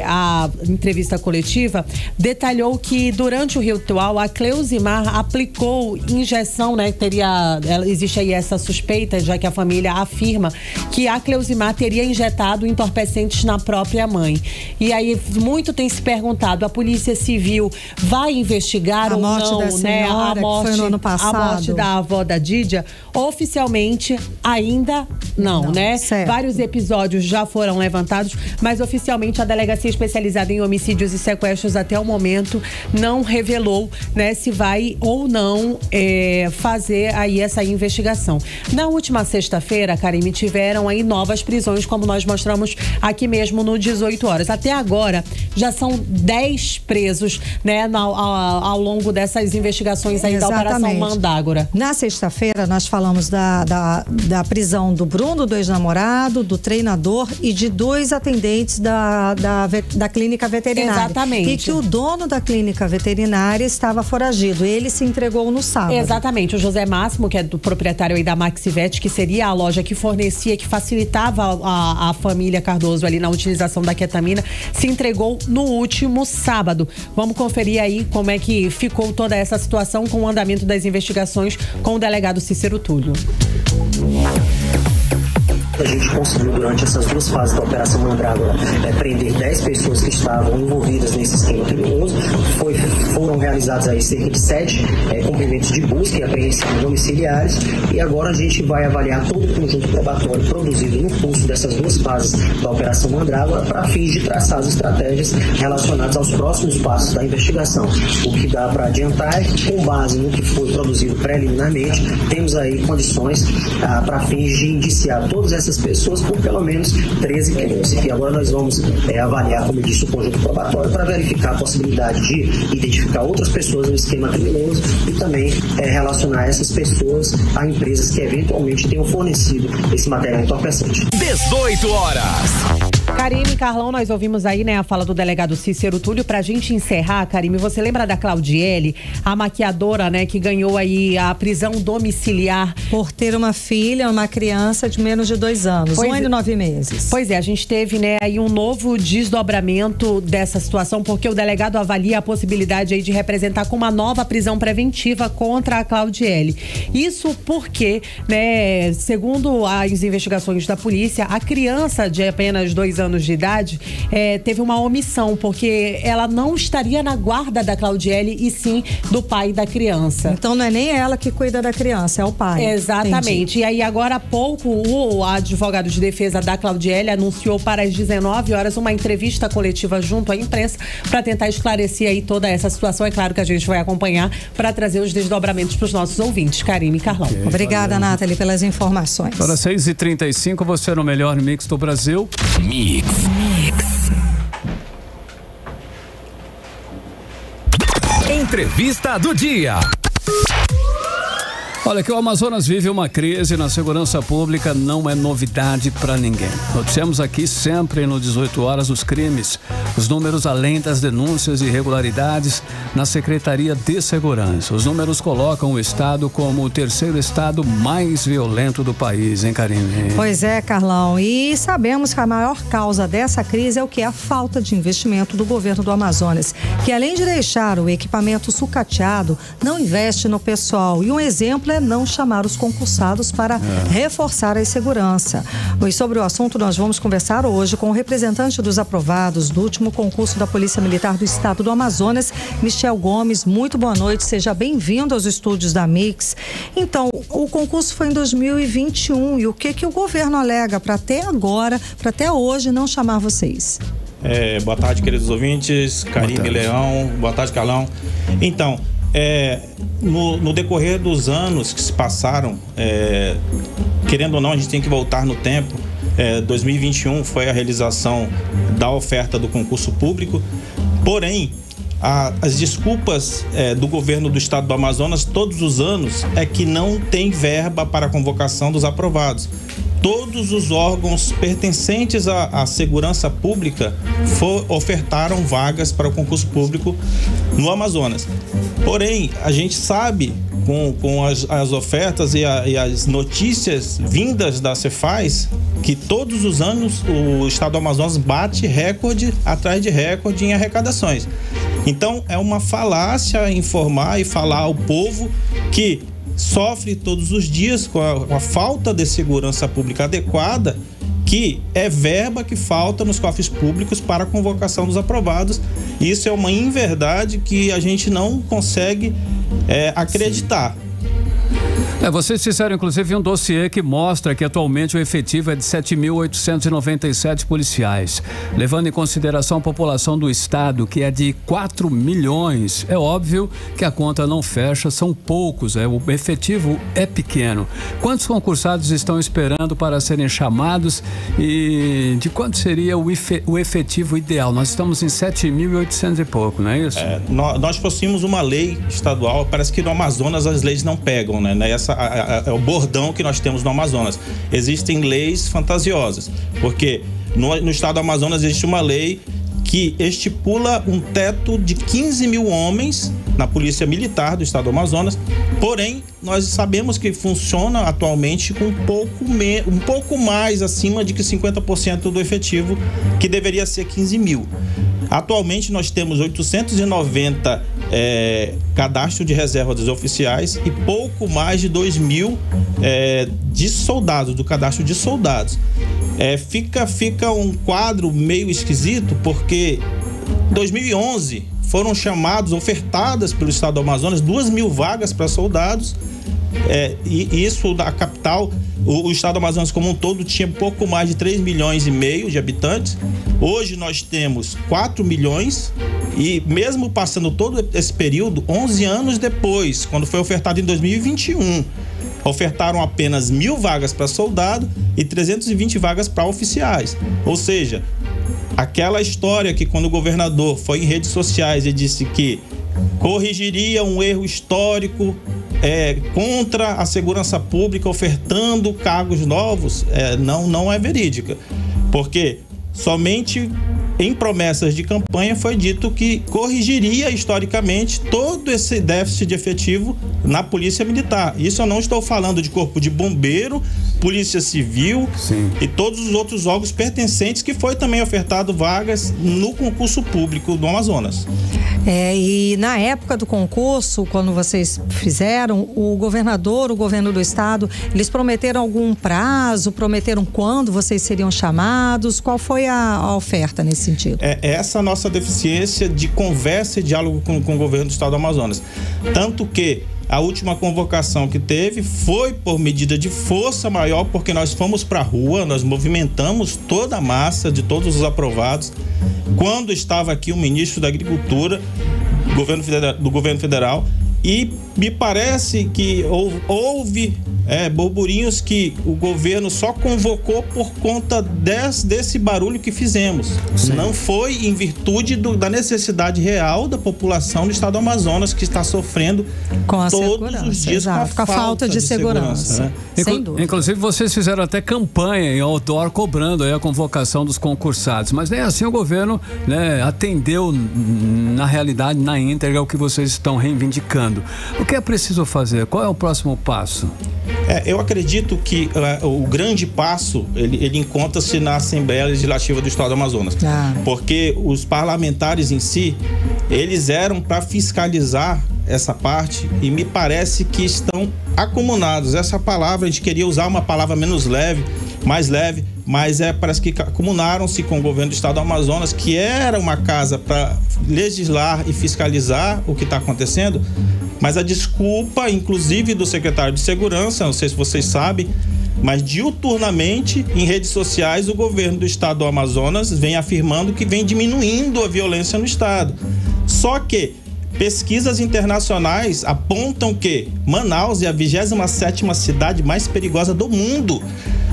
a entrevista coletiva, detalhou que durante o ritual a Cleusimar aplicou injeção, né, existe aí essa suspeita, já que a família afirma que a Cleusimar teria injetado entorpecentes na própria mãe. E aí muito tem se perguntado, a Polícia Civil vai investigar ou não, né, a morte da avó da Dídia? Oficialmente ainda não, né? Certo. Vários episódios já foram levantados, mas oficialmente a Delegacia Especializada em Homicídios e Sequestros até o momento não revelou, né, se vai ou não fazer aí essa investigação. Na última sexta-feira, Karime, tiveram aí novas prisões, como nós mostramos aqui mesmo no 18 horas. Até agora já são 10 presos, né, ao longo dessas investigações aí. Exatamente. Da Operação Mandágora. Na sexta-feira nós falamos da prisão do Bruno, do ex-namorado, do treinador e de 2 atendentes da clínica veterinária. Exatamente. E que o dono da clínica veterinária estava foragido. Ele se entregou no sábado. Exatamente. O José Máximo, que é do proprietário aí da Maxivete, que seria a loja que fornecia, que facilitava a família Cardoso ali na utilização da ketamina, se entregou no último sábado. Vamos conferir aí como é que ficou toda essa situação com o andamento das investigações com o delegado Cícero Túlio. A gente conseguiu, durante essas 2 fases da Operação Mandrágora, prender 10 pessoas que estavam envolvidas nesse esquema criminoso. Foram realizados aí cerca de 7 cumprimentos de busca e apreensão domiciliares, e agora a gente vai avaliar todo o conjunto probatório produzido no curso dessas 2 fases da Operação Mandrágora para fins de traçar as estratégias relacionadas aos próximos passos da investigação. O que dá para adiantar é que, com base no que foi produzido preliminarmente, temos aí condições para fins de indiciar todas essas pessoas por pelo menos 13 crimes. E agora nós vamos avaliar, como eu disse, o conjunto probatório para verificar a possibilidade de identificar outras pessoas no esquema criminoso e também relacionar essas pessoas a empresas que eventualmente tenham fornecido esse material entorpecente. 18 horas. Karime e Carlão, nós ouvimos aí, né, a fala do delegado Cícero Túlio. Pra gente encerrar, Karime, você lembra da Claudiele, a maquiadora, né, que ganhou aí a prisão domiciliar por ter uma filha, uma criança de menos de 2 anos, 1 ano e 9 meses. Pois é, a gente teve, né, aí um novo desdobramento dessa situação, porque o delegado avalia a possibilidade aí de representar com uma nova prisão preventiva contra a Claudiele. Isso porque, né, segundo as investigações da polícia, a criança de apenas 2 anos de idade teve uma omissão, porque ela não estaria na guarda da Claudiele e sim do pai da criança. Então não é nem ela que cuida da criança, é o pai. Exatamente. Entendi. E aí agora há pouco o advogado de defesa da Claudiele anunciou para as 19 horas uma entrevista coletiva junto à imprensa para tentar esclarecer aí toda essa situação. É claro que a gente vai acompanhar para trazer os desdobramentos para os nossos ouvintes. Karime e Carlão. Okay, obrigada, Nathalie, pelas informações. Agora 6h35, você no melhor mix do Brasil. Mix. Entrevista do dia. Olha, que o Amazonas vive uma crise na segurança pública não é novidade para ninguém. Noticiamos aqui sempre no 18 horas os crimes, os números além das denúncias e irregularidades na Secretaria de Segurança. Os números colocam o estado como o 3º estado mais violento do país, hein, Karime? Pois é, Carlão. E sabemos que a maior causa dessa crise é o que? A falta de investimento do governo do Amazonas, que além de deixar o equipamento sucateado, não investe no pessoal. E um exemplo é não chamar os concursados para reforçar a segurança. E sobre o assunto nós vamos conversar hoje com o representante dos aprovados do último concurso da Polícia Militar do Estado do Amazonas, Michel Gomes. Muito boa noite, seja bem-vindo aos estúdios da Mix. Então, o concurso foi em 2021 e o que o governo alega para até agora, para até hoje não chamar vocês? Boa tarde, queridos ouvintes, Karime Leão, boa tarde, Carlão. Então, no decorrer dos anos que se passaram, querendo ou não, a gente tem que voltar no tempo. 2021 foi a realização da oferta do concurso público, porém as desculpas do governo do estado do Amazonas todos os anos é que não tem verba para a convocação dos aprovados. Todos os órgãos pertencentes à segurança pública ofertaram vagas para o concurso público no Amazonas. Porém, a gente sabe, com as ofertas e as notícias vindas da Cefaz, que todos os anos o estado do Amazonas bate recorde atrás de recorde em arrecadações. Então, é uma falácia informar e falar ao povo que sofre todos os dias com a falta de segurança pública adequada, que é verba que falta nos cofres públicos para a convocação dos aprovados. Isso é uma inverdade que a gente não consegue acreditar. Vocês fizeram inclusive um dossiê que mostra que atualmente o efetivo é de 7.897 policiais. Levando em consideração a população do estado, que é de 4 milhões, é óbvio que a conta não fecha, são poucos, o efetivo é pequeno. Quantos concursados estão esperando para serem chamados e de quanto seria o efetivo ideal? Nós estamos em 7.800 e pouco, não é isso? Nós possuímos uma lei estadual, parece que no Amazonas as leis não pegam, né? É o bordão que nós temos no Amazonas. Existem leis fantasiosas, porque no estado do Amazonas existe uma lei que estipula um teto de 15 mil homens na Polícia Militar do estado do Amazonas, porém nós sabemos que funciona atualmente com um pouco mais acima de que 50% do efetivo, que deveria ser 15 mil. Atualmente nós temos 890 cadastro de reserva dos oficiais e pouco mais de 2.000 de soldados, do cadastro de soldados. Fica um quadro meio esquisito, porque em 2011 foram ofertadas pelo Estado do Amazonas 2.000 vagas para soldados, e isso da capital. O Estado do Amazonas como um todo tinha pouco mais de 3,5 milhões de habitantes. Hoje nós temos 4 milhões e mesmo passando todo esse período, 11 anos depois, quando foi ofertado em 2021, ofertaram apenas 1.000 vagas para soldado e 320 vagas para oficiais. Ou seja, aquela história que quando o governador foi em redes sociais e disse que corrigiria um erro histórico contra a segurança pública, ofertando cargos novos, não é verídica. Porque somente em promessas de campanha foi dito que corrigiria historicamente todo esse déficit de efetivo na Polícia Militar. Isso eu não estou falando de Corpo de Bombeiro, Polícia Civil. Sim. E todos os outros órgãos pertencentes, que foi também ofertado vagas no concurso público do Amazonas. E na época do concurso, quando vocês fizeram, o governador, o governo do estado, eles prometeram algum prazo, prometeram quando vocês seriam chamados? Qual foi a oferta nesse sentido? Essa nossa deficiência de conversa e diálogo com o governo do estado do Amazonas. Tanto que a última convocação que teve foi por medida de força maior, porque nós fomos para a rua, nós movimentamos toda a massa de todos os aprovados. Quando estava aqui o ministro da Agricultura do governo federal, e me parece que houve burburinhos que o governo só convocou por conta desse barulho que fizemos. Sim. Não foi em virtude da necessidade real da população do estado do Amazonas, que está sofrendo todos os dias com a falta de segurança. Né? Sem dúvida. Inclusive, vocês fizeram até campanha em outdoor cobrando a convocação dos concursados, mas nem assim o governo, né, atendeu na realidade, na íntegra, o que vocês estão reivindicando. O que é preciso fazer? Qual é o próximo passo? Eu acredito que o grande passo, ele encontra-se na Assembleia Legislativa do Estado do Amazonas. Porque os parlamentares em si, eles eram para fiscalizar essa parte, e me parece que estão acumulados. Essa palavra, a gente queria usar uma palavra mais leve, mas parece que acumularam-se com o governo do Estado do Amazonas, que era uma casa para legislar e fiscalizar o que está acontecendo. Mas a desculpa, inclusive do secretário de Segurança, não sei se vocês sabem, mas diuturnamente em redes sociais o governo do estado do Amazonas vem afirmando que vem diminuindo a violência no estado. Só que pesquisas internacionais apontam que Manaus é a 27ª cidade mais perigosa do mundo.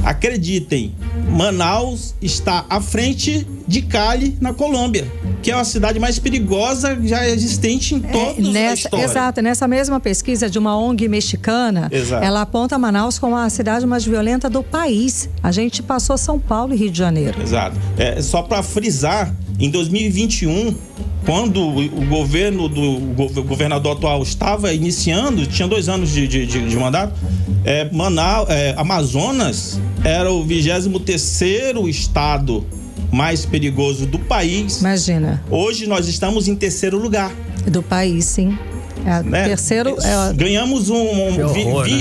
Acreditem, Manaus está à frente de Cali, na Colômbia, que é a cidade mais perigosa já existente em toda a história. Exato, nessa mesma pesquisa de uma ONG mexicana, ela aponta Manaus como a cidade mais violenta do país. A gente passou São Paulo e Rio de Janeiro. Exato. Só para frisar, em 2021, quando o governo do governador atual estava iniciando, tinha 2 anos de mandato, Amazonas era o 23º estado mais perigoso do país. Imagina. Hoje nós estamos em 3º lugar. Do país, sim. Terceiro. Ganhamos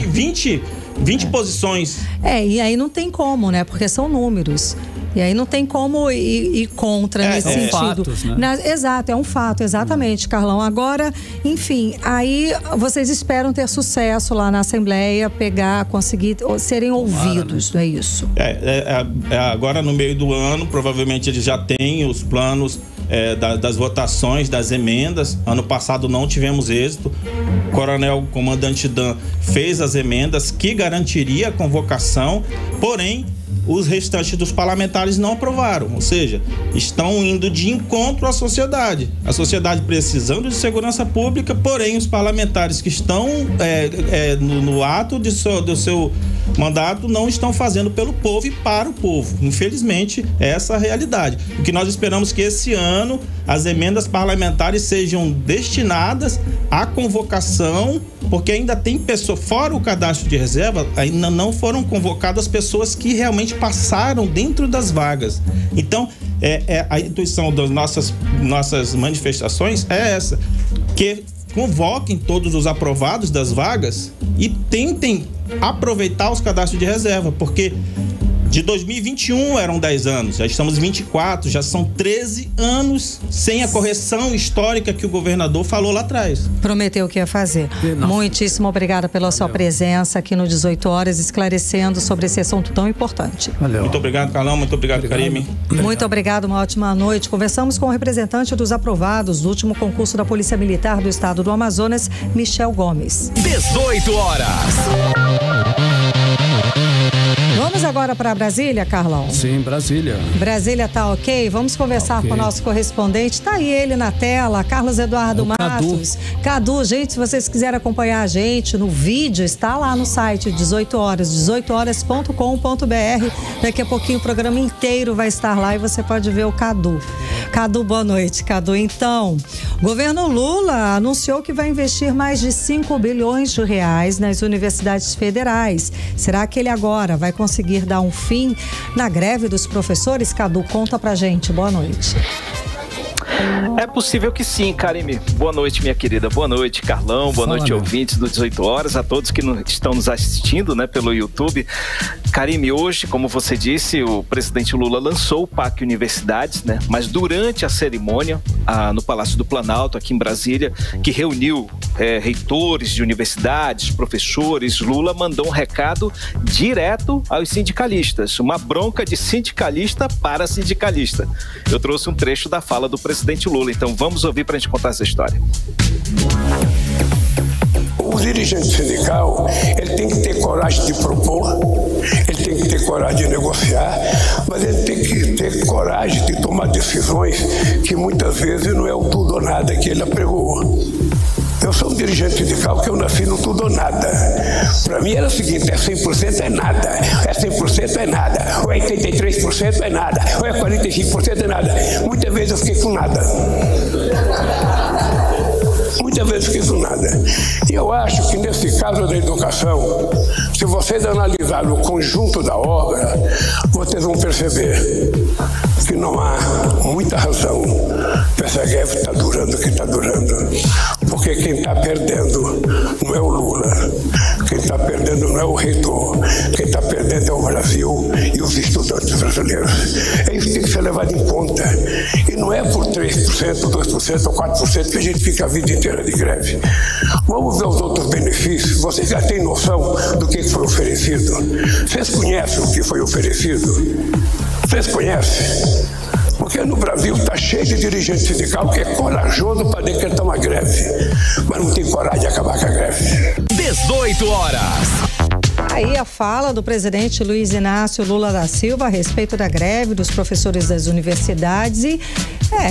20 posições. E aí não tem como, né? Porque são números. E aí não tem como ir contra nesse sentido. Fatos, né? Exato, é um fato, exatamente, Carlão. Agora, enfim, aí vocês esperam ter sucesso lá na Assembleia, conseguir serem ouvidos, não é isso? Agora no meio do ano, provavelmente eles já têm os planos das votações, das emendas. Ano passado não tivemos êxito. O coronel comandante Dan fez as emendas que garantiria a convocação, porém os restantes dos parlamentares não aprovaram, ou seja, estão indo de encontro à sociedade. A sociedade precisando de segurança pública, porém os parlamentares que estão no ato do seu mandato não estão fazendo pelo povo e para o povo. Infelizmente, essa é a realidade. O que nós esperamos que esse ano as emendas parlamentares sejam destinadas à convocação, porque ainda tem pessoas, fora o cadastro de reserva, ainda não foram convocadas pessoas que realmente passaram dentro das vagas. Então, A intuição das nossas manifestações é essa, que convoquem todos os aprovados das vagas e tentem aproveitar os cadastros de reserva, porque de 2021 eram 10 anos, já estamos em 24, já são 13 anos sem a correção histórica que o governador falou lá atrás. Prometeu que ia fazer. Muitíssimo obrigada pela sua presença aqui no 18 horas, esclarecendo sobre esse assunto tão importante. Valeu. Muito obrigado, Carlão, muito obrigado, Karime. Muito obrigado, uma ótima noite. Conversamos com o representante dos aprovados do último concurso da Polícia Militar do Estado do Amazonas, Michel Gomes. 18 horas. Vamos agora para Brasília, Carlão? Sim, Brasília. Brasília tá ok? Vamos conversar com o nosso correspondente. Tá aí ele na tela, Carlos Eduardo Matos. Cadu, gente, se vocês quiserem acompanhar a gente no vídeo, está lá no site 18 horas, 18horas.com.br. Daqui a pouquinho o programa inteiro vai estar lá e você pode ver o Cadu. Cadu, boa noite, Cadu. Então, o governo Lula anunciou que vai investir mais de 5 bilhões de reais nas universidades federais. Será que ele agora vai conseguir dar um fim na greve dos professores? Cadu, conta pra gente. Boa noite. É possível que sim, Karime. Boa noite, minha querida. Boa noite, Carlão. Boa noite, ouvintes do 18 horas. A todos que estão nos assistindo, né, pelo YouTube. Karime, hoje, como você disse, o presidente Lula lançou o PAC Universidades, né? Mas durante a cerimônia, no Palácio do Planalto, aqui em Brasília, que reuniu reitores de universidades, professores, Lula mandou um recado direto aos sindicalistas. Uma bronca de sindicalista para sindicalista. Eu trouxe um trecho da fala do presidente Lula, então vamos ouvir para a gente contar essa história. O dirigente sindical, ele tem que ter coragem de propor, ele tem que ter coragem de negociar, mas ele tem que ter coragem de tomar decisões que muitas vezes não é o tudo ou nada que ele apregou. Eu sou um dirigente sindical que eu nasci no tudo ou nada. Para mim era o seguinte, é 100% é nada, é 100% é nada, ou é 83% é nada, ou é 45% é nada. Muitas vezes eu fiquei com nada. Muitas vezes fiquei com nada. E eu acho que nesse caso da educação, se vocês analisarem o conjunto da obra, vocês vão perceber que não há muita razão para essa greve estar durando o que está durando. Porque quem está perdendo não é o Lula, quem está perdendo não é o reitor, quem está perdendo é o Brasil e os estudantes brasileiros. É isso que tem que ser levado em conta. E não é por 3%, 2% ou 4% que a gente fica a vida inteira de greve. Vamos ver os outros benefícios. Vocês já têm noção do que foi oferecido? Vocês conhecem o que foi oferecido? Vocês conhecem? Porque no Brasil está cheio de dirigente sindical que é corajoso para decretar uma greve, mas não tem coragem de acabar com a greve. 18 horas. Aí a fala do presidente Luiz Inácio Lula da Silva a respeito da greve dos professores das universidades e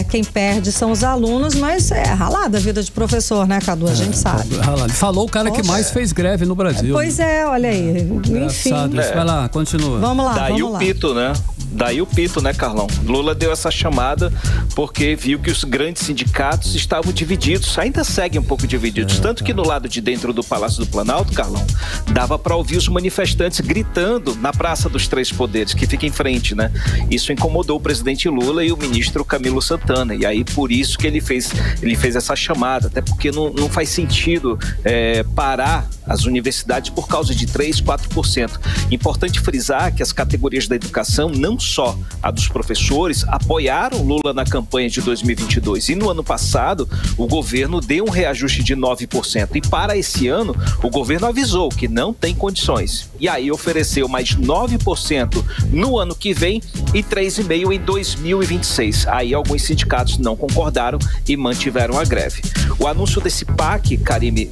quem perde são os alunos, mas é ralada a vida de professor, né, Cadu? A gente sabe. Falou o cara que mais fez greve no Brasil. Pois é, olha aí. Enfim. Vai lá, continua. Vamos lá, Daí o pito, né? Daí o pito, né, Carlão? Lula deu essa chamada porque viu que os grandes sindicatos estavam divididos, ainda seguem um pouco divididos, tanto que no lado de dentro do Palácio do Planalto, Carlão, dava para ouvir os manifestantes gritando na Praça dos Três Poderes, que fica em frente, né? Isso incomodou o presidente Lula e o ministro Camilo Santana, e aí por isso que ele fez essa chamada, até porque não faz sentido parar as universidades por causa de 3%, 4%. Importante frisar que as categorias da educação, não só a dos professores, apoiaram Lula na campanha de 2022. E no ano passado, o governo deu um reajuste de 9%. E para esse ano, o governo avisou que não tem condições. E aí ofereceu mais 9% no ano que vem e 3,5% em 2026. Aí alguns sindicatos não concordaram e mantiveram a greve. O anúncio desse PAC, Karime,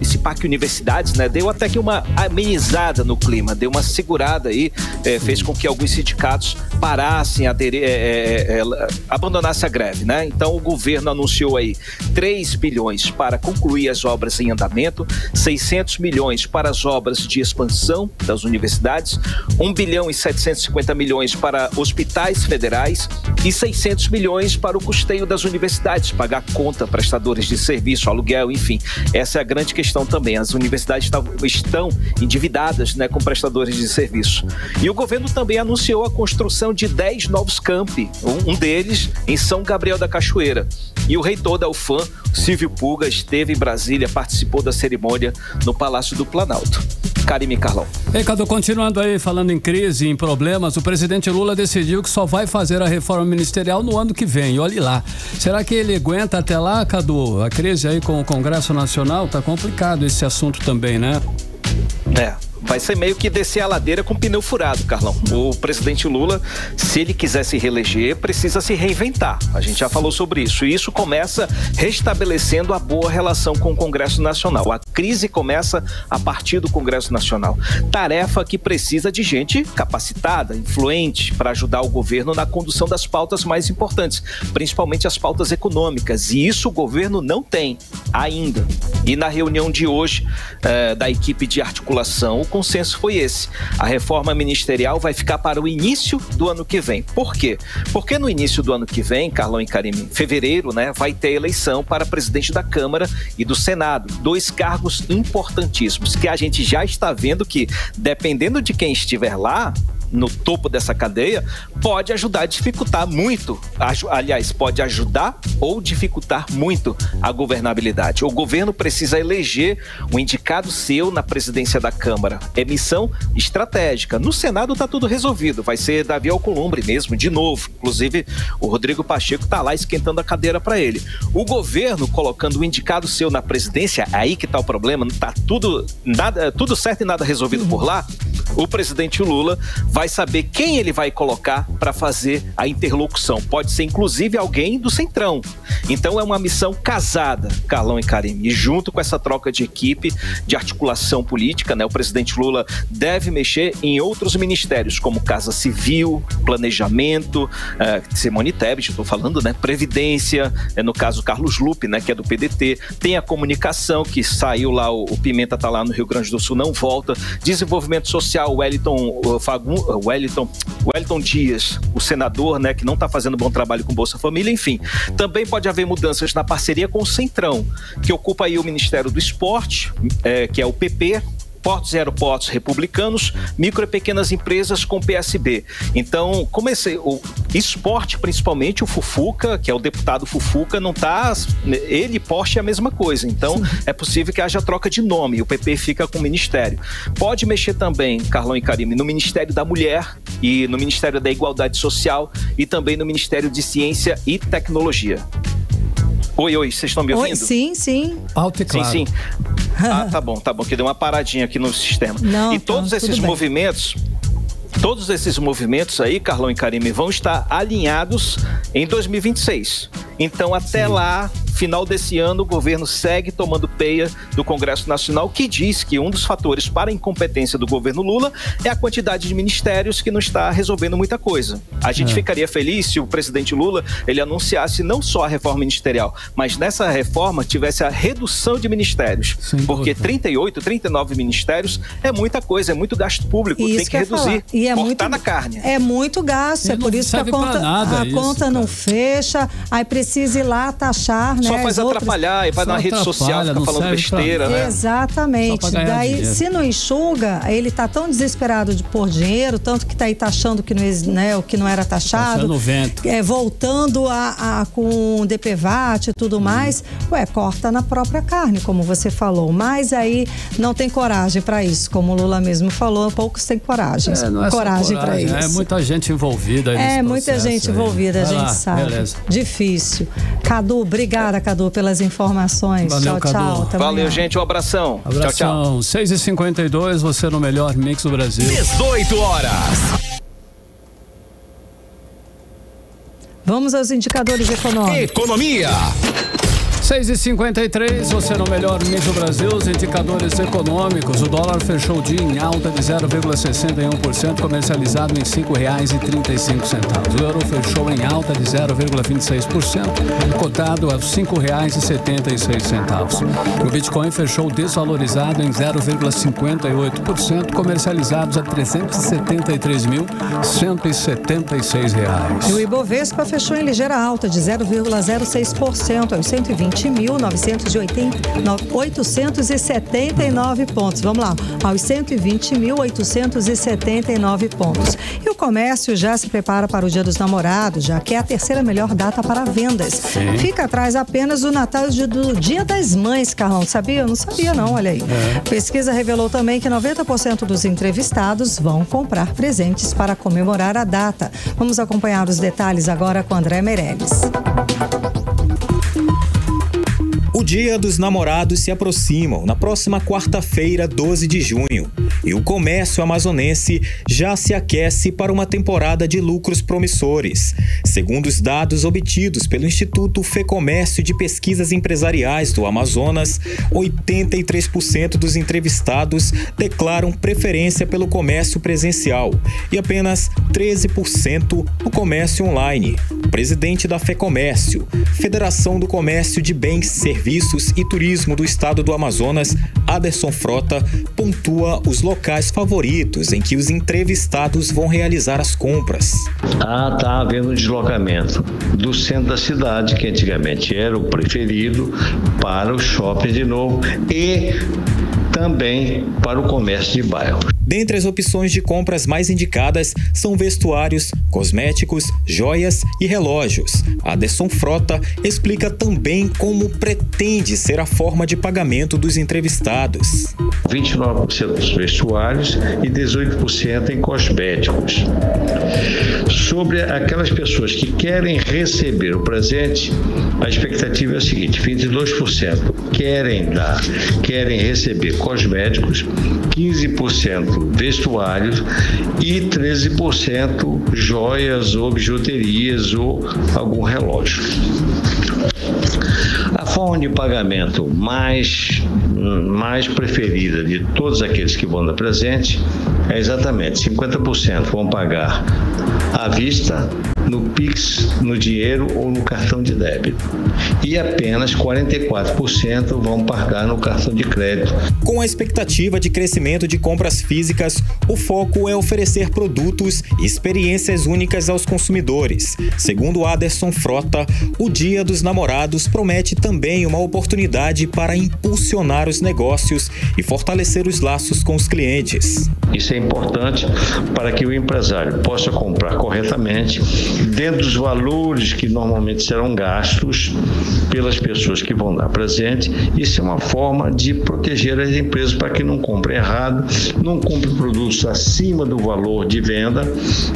esse PAC Universidades, né, deu até que uma amenizada no clima, deu uma segurada aí, fez com que alguns sindicatos parassem, abandonassem a greve, né? Então o governo anunciou aí 3 bilhões para concluir as obras em andamento, 600 milhões para as obras de expansão das universidades, 1 bilhão e 750 milhões para hospitais federais e 600 milhões para o custeio das universidades, pagar conta, prestadores de serviço, aluguel, enfim. Essa é a grande questão também. As universidades universidades estão endividadas, né, com prestadores de serviço. E o governo também anunciou a construção de 10 novos campi, um deles em São Gabriel da Cachoeira. E o reitor da UFAM, Silvio Pulga, esteve em Brasília, participou da cerimônia no Palácio do Planalto. Karime e Carlão. Ei, Cadu, continuando aí, falando em crise, em problemas, o presidente Lula decidiu que só vai fazer a reforma ministerial no ano que vem. Olhe lá. Será que ele aguenta até lá, Cadu? A crise aí com o Congresso Nacional, tá complicado esse assunto também, né? Vai ser meio que descer a ladeira com pneu furado, Carlão. O presidente Lula, se ele quiser se reeleger, precisa se reinventar. A gente já falou sobre isso. E isso começa restabelecendo a boa relação com o Congresso Nacional. A crise começa a partir do Congresso Nacional. Tarefa que precisa de gente capacitada, influente, para ajudar o governo na condução das pautas mais importantes, principalmente as pautas econômicas. E isso o governo não tem ainda. E na reunião de hoje da equipe de articulação, o consenso foi esse. A reforma ministerial vai ficar para o início do ano que vem. Por quê? Porque no início do ano que vem, Carlão e Karime, em fevereiro, né, vai ter eleição para presidente da Câmara e do Senado. 2 cargos importantíssimos que a gente já está vendo que, dependendo de quem estiver lá, no topo dessa cadeia, pode ajudar a dificultar muito, aliás, pode ajudar ou dificultar muito a governabilidade. O governo precisa eleger um indicado seu na presidência da Câmara. É missão estratégica. No Senado está tudo resolvido, vai ser Davi Alcolumbre mesmo, de novo. Inclusive, o Rodrigo Pacheco está lá esquentando a cadeira para ele. O governo colocando um indicado seu na presidência, aí que está o problema, não está tudo certo e nada resolvido por lá. O presidente Lula vai saber quem ele vai colocar para fazer a interlocução. Pode ser, inclusive, alguém do Centrão. Então, é uma missão casada, Carlão e Karime. E junto com essa troca de equipe, de articulação política, né, o presidente Lula deve mexer em outros ministérios, como Casa Civil, Planejamento, Simone Tebet, estou falando, né, Previdência, no caso, Carlos Lupe, né, que é do PDT. Tem a comunicação, que saiu lá, o Pimenta está lá no Rio Grande do Sul, não volta. Desenvolvimento Social, Wellington Dias, o senador, né, que não está fazendo bom trabalho com Bolsa Família, enfim. Também pode haver mudanças na parceria com o Centrão, que ocupa aí o Ministério do Esporte, que é o PP, Portos e Aeroportos republicanos, micro e pequenas empresas com PSB. Então, o esporte, principalmente o Fufuca, que é o deputado Fufuca, não está... Ele e Porsche é a mesma coisa. Então, é possível que haja troca de nome. O PP fica com o Ministério. Pode mexer também, Carlão e Karime, no Ministério da Mulher e no Ministério da Igualdade Social e também no Ministério de Ciência e Tecnologia. Oi, vocês estão me ouvindo? Oi, sim. Alto e claro. Sim. Tá bom, que deu uma paradinha aqui no sistema. E todos esses movimentos aí, Carlão e Karime, vão estar alinhados em 2026. Então, até lá, final desse ano, o governo segue tomando peia do Congresso Nacional, que diz que um dos fatores para a incompetência do governo Lula é a quantidade de ministérios que não está resolvendo muita coisa. A gente ficaria feliz se o presidente Lula ele anunciasse não só a reforma ministerial, mas nessa reforma tivesse a redução de ministérios. Porque 38, 39 ministérios é muita coisa, é muito gasto público, tem que reduzir, cortar na carne. É muito gasto, é por isso que a conta não fecha, aí precisa ir lá taxar, só faz atrapalhar e vai na rede social, fica falando besteira, né? Exatamente. Daí, se não enxuga, ele tá tão desesperado de pôr dinheiro, tanto que tá aí taxando que não, né, o que não era taxado. Voltando com o DPVAT e tudo mais. Corta na própria carne, como você falou. Mas aí não tem coragem para isso. Como o Lula mesmo falou, poucos têm coragem para isso. É muita gente envolvida aí nesse muita gente envolvida, a gente sabe. Beleza. Difícil. Cadu, obrigada, Cadu, pelas informações. Valeu, tchau. Valeu, gente. Um abração. Tchau. 6h52, você no melhor mix do Brasil. 18 horas. Vamos aos indicadores econômicos. Economia. 6h53, você no melhor mix do Brasil, os indicadores econômicos. O dólar fechou o dia em alta de 0,61%, comercializado em R$ 5,35. O euro fechou em alta de 0,26%, cotado a R$ 5,76. O Bitcoin fechou desvalorizado em 0,58%, comercializados a R$ 373.176. E o Ibovespa fechou em ligeira alta de 0,06% aos 120.900 120.879 pontos. Vamos lá, aos 120.879 pontos. E o comércio já se prepara para o Dia dos Namorados, já que é a terceira melhor data para vendas. Sim. Fica atrás apenas do Natal e do Dia das Mães, Carlão. Sabia? Eu não sabia não, olha aí. Pesquisa revelou também que 90% dos entrevistados vão comprar presentes para comemorar a data. Vamos acompanhar os detalhes agora com André Meirelles. O Dia dos Namorados se aproximam na próxima quarta-feira, 12 de junho. E o comércio amazonense já se aquece para uma temporada de lucros promissores. Segundo os dados obtidos pelo Instituto Fecomércio de Pesquisas Empresariais do Amazonas, 83% dos entrevistados declaram preferência pelo comércio presencial e apenas 13% no comércio online. O presidente da Fecomércio, Federação do Comércio de Bens, Serviços e Turismo do Estado do Amazonas, Aderson Frota, pontua os locais favoritos em que os entrevistados vão realizar as compras. Está havendo um deslocamento do centro da cidade, que antigamente era o preferido, para o shopping de novo e também para o comércio de bairro. Dentre as opções de compras mais indicadas são vestuários, cosméticos, joias e relógios. Aderson Frota explica também como pretende ser a forma de pagamento dos entrevistados. 29% dos vestuários e 18% em cosméticos. Sobre aquelas pessoas que querem receber o presente, a expectativa é a seguinte: 22% querem receber cosméticos, 15% vestuários e 13% joias ou bijuterias ou algum relógio. A forma de pagamento mais preferida de todos aqueles que vão dar presente é exatamente 50% vão pagar à vista, no Pix, no dinheiro ou no cartão de débito. E apenas 44% vão pagar no cartão de crédito. Com a expectativa de crescimento de compras físicas, o foco é oferecer produtos e experiências únicas aos consumidores. Segundo Aderson Frota, o Dia dos Namorados promete também uma oportunidade para impulsionar os negócios e fortalecer os laços com os clientes. Isso é importante para que o empresário possa comprar corretamente, dentro dos valores que normalmente serão gastos pelas pessoas que vão dar presente. Isso é uma forma de proteger as empresas para que não comprem errado, não comprem produtos acima do valor de venda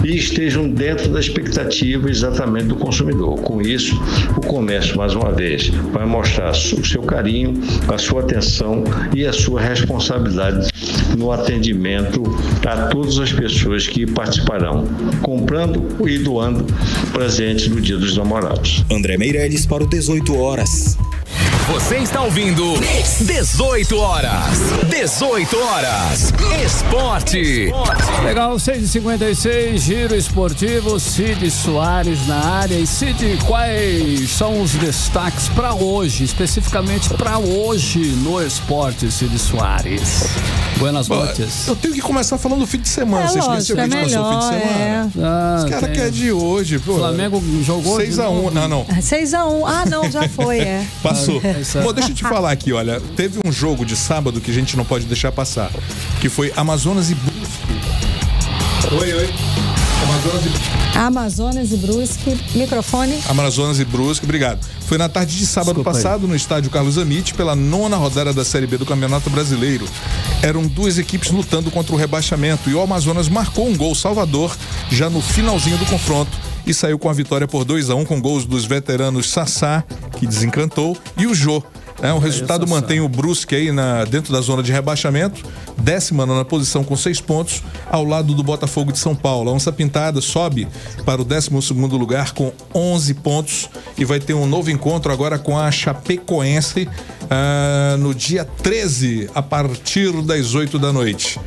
e estejam dentro da expectativa exatamente do consumidor. Com isso, o comércio, mais uma vez, vai mostrar o seu carinho, a sua atenção e a sua responsabilidade no atendimento a todas as pessoas que participarão, comprando e doando presentes no Dia dos Namorados. André Meirelles para o 18 horas. Você está ouvindo 18 horas. 18 horas. Esporte. Legal, 6h56, giro esportivo, Cid Soares na área. E Cid, quais são os destaques para hoje, especificamente para hoje no esporte, Cid Soares? Buenas noites. Eu tenho que começar falando do fim de semana. Você esqueceu que a gente passou o fim de semana? Os caras querem de hoje. Pô. Flamengo jogou 6x1. Não. 6x1. Ah, não, já foi, Passou. Bom, deixa eu te falar aqui, olha. Teve um jogo de sábado que a gente não pode deixar passar, que foi Amazonas e Brusque. Oi. Amazonas e Brusque. Microfone. Amazonas e Brusque, obrigado. Foi na tarde de sábado passado, no estádio Carlos Amit, pela 9ª rodada da Série B do Campeonato Brasileiro. Eram duas equipes lutando contra o rebaixamento e o Amazonas marcou um gol salvador já no finalzinho do confronto e saiu com a vitória por 2x1 com gols dos veteranos Sassá, que desencantou, e o Jô. O resultado mantém o Brusque aí dentro da zona de rebaixamento, 19ª posição com 6 pontos, ao lado do Botafogo de São Paulo. A Onça Pintada sobe para o 12º lugar com 11 pontos e vai ter um novo encontro agora com a Chapecoense no dia 13, a partir das 8 da noite.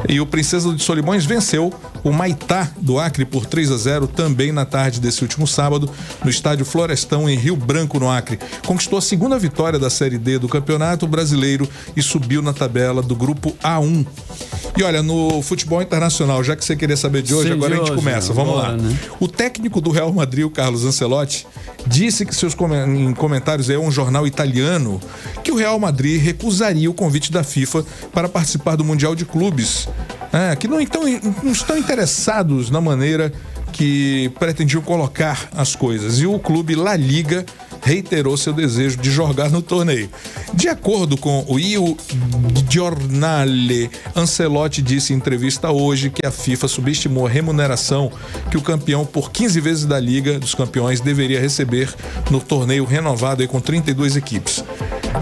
E o Princesa de Solimões venceu o Maitá do Acre por 3x0 também na tarde desse último sábado no estádio Florestão em Rio Branco, no Acre. Conquistou a segunda vitória da Série D do Campeonato Brasileiro e subiu na tabela do grupo A1. E olha, no futebol internacional, já que você queria saber de hoje, agora a gente começa. Vamos lá. Né? O técnico do Real Madrid, o Carlos Ancelotti, disse que em comentários a um jornal italiano que o Real Madrid recusaria o convite da FIFA para participar do Mundial de Clubes, que não estão interessados na maneira que pretendiam colocar as coisas. E o clube La Liga reiterou seu desejo de jogar no torneio. De acordo com o Il Giornale, Ancelotti disse em entrevista hoje que a FIFA subestimou a remuneração que o campeão por 15 vezes da Liga dos Campeões deveria receber no torneio renovado aí com 32 equipes.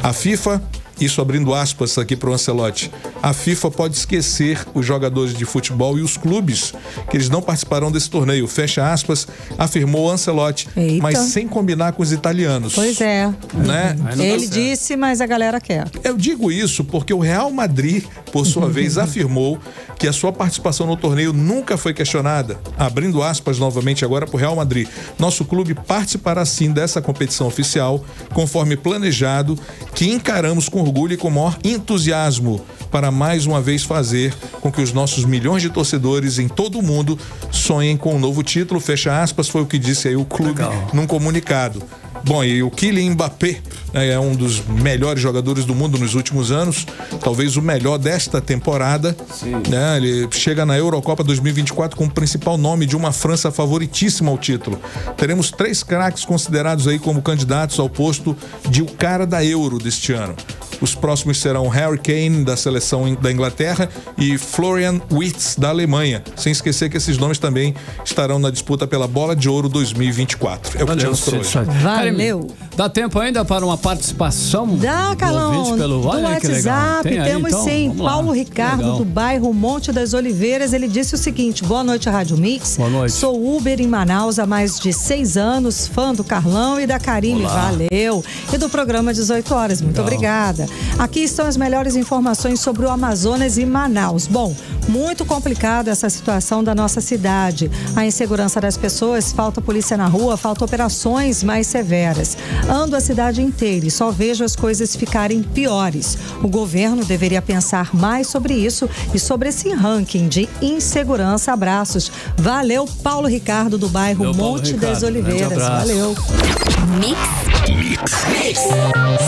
A FIFA, isso abrindo aspas aqui para o Ancelotti, a FIFA pode esquecer os jogadores de futebol e os clubes que eles não participarão desse torneio, fecha aspas, afirmou Ancelotti. Eita. Mas sem combinar com os italianos. Pois é. Né? Ele disse, mas a galera quer. Eu digo isso porque o Real Madrid, por sua vez, afirmou que a sua participação no torneio nunca foi questionada. Abrindo aspas novamente agora para o Real Madrid. Nosso clube participará sim dessa competição oficial, conforme planejado, que encaramos com orgulho e com maior entusiasmo para mais uma vez fazer com que os nossos milhões de torcedores em todo o mundo sonhem com um novo título, fecha aspas, foi o que disse aí o clube num comunicado. Bom, e o Kylian Mbappé é um dos melhores jogadores do mundo nos últimos anos, talvez o melhor desta temporada. Né? Ele chega na Eurocopa 2024 com o principal nome de uma França favoritíssima ao título. Teremos 3 craques considerados aí como candidatos ao posto de o cara da Euro deste ano. Os próximos serão Harry Kane, da seleção da Inglaterra, e Florian Wirtz, da Alemanha. Sem esquecer que esses nomes também estarão na disputa pela Bola de Ouro 2024. É o que temos por hoje. Valeu. Dá tempo ainda para uma participação? Dá, Carlão. Pelo WhatsApp, temos então? sim. Paulo Ricardo, do bairro Monte das Oliveiras, ele disse o seguinte: boa noite, Rádio Mix. Boa noite. Sou Uber em Manaus há mais de 6 anos, fã do Carlão e da Karine. Olá. Valeu. E do programa 18 horas. Muito obrigada. Aqui estão as melhores informações sobre o Amazonas e Manaus. Bom, muito complicada essa situação da nossa cidade. A insegurança das pessoas, falta polícia na rua, falta operações mais severas. Ando a cidade inteira e só vejo as coisas ficarem piores. O governo deveria pensar mais sobre isso e sobre esse ranking de insegurança. Abraços. Valeu, Paulo Ricardo, do bairro Monte das Oliveiras. Valeu. Mix.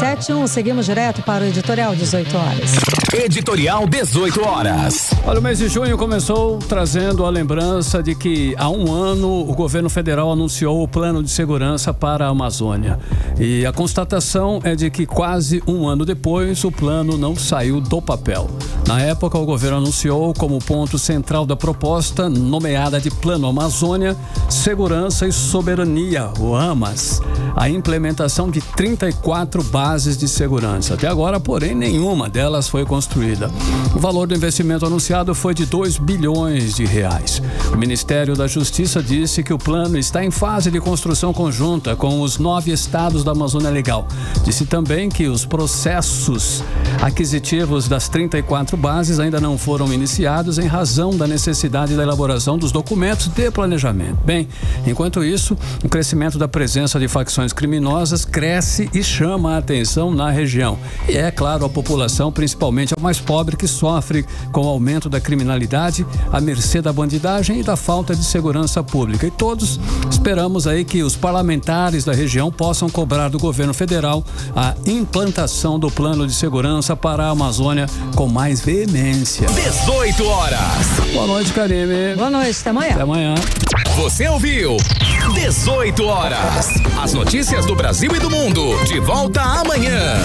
7-1, seguimos direto para o Editorial 18 horas. Editorial 18 horas. Olha, o mês de junho começou trazendo a lembrança de que há um ano o governo federal anunciou o plano de segurança para a Amazônia. E a constatação é de que quase um ano depois o plano não saiu do papel. Na época, o governo anunciou como ponto central da proposta, nomeada de Plano Amazônia, Segurança e Soberania, o AMAS, a implementação de 34 bases de segurança. Até agora, porém, nenhuma delas foi construída. O valor do investimento anunciado foi de 2 bilhões de reais. O Ministério da Justiça disse que o plano está em fase de construção conjunta com os 9 estados da Amazônia Legal. Disse também que os processos aquisitivos das 34 bases ainda não foram iniciados em razão da necessidade da elaboração dos documentos de planejamento. Bem, enquanto isso, o crescimento da presença de facções criminosas cresce e chama a atenção na região. E é claro, a população, principalmente a mais pobre, que sofre com o aumento da criminalidade, à mercê da bandidagem e da falta de segurança pública. E todos esperamos aí que os parlamentares da região possam cobrar do governo federal a implantação do plano de segurança para a Amazônia com mais veemência. 18 horas. Boa noite, Karine. Boa noite, até amanhã. Até amanhã. Você ouviu 18 horas. As notícias do Brasil e do mundo. De volta amanhã.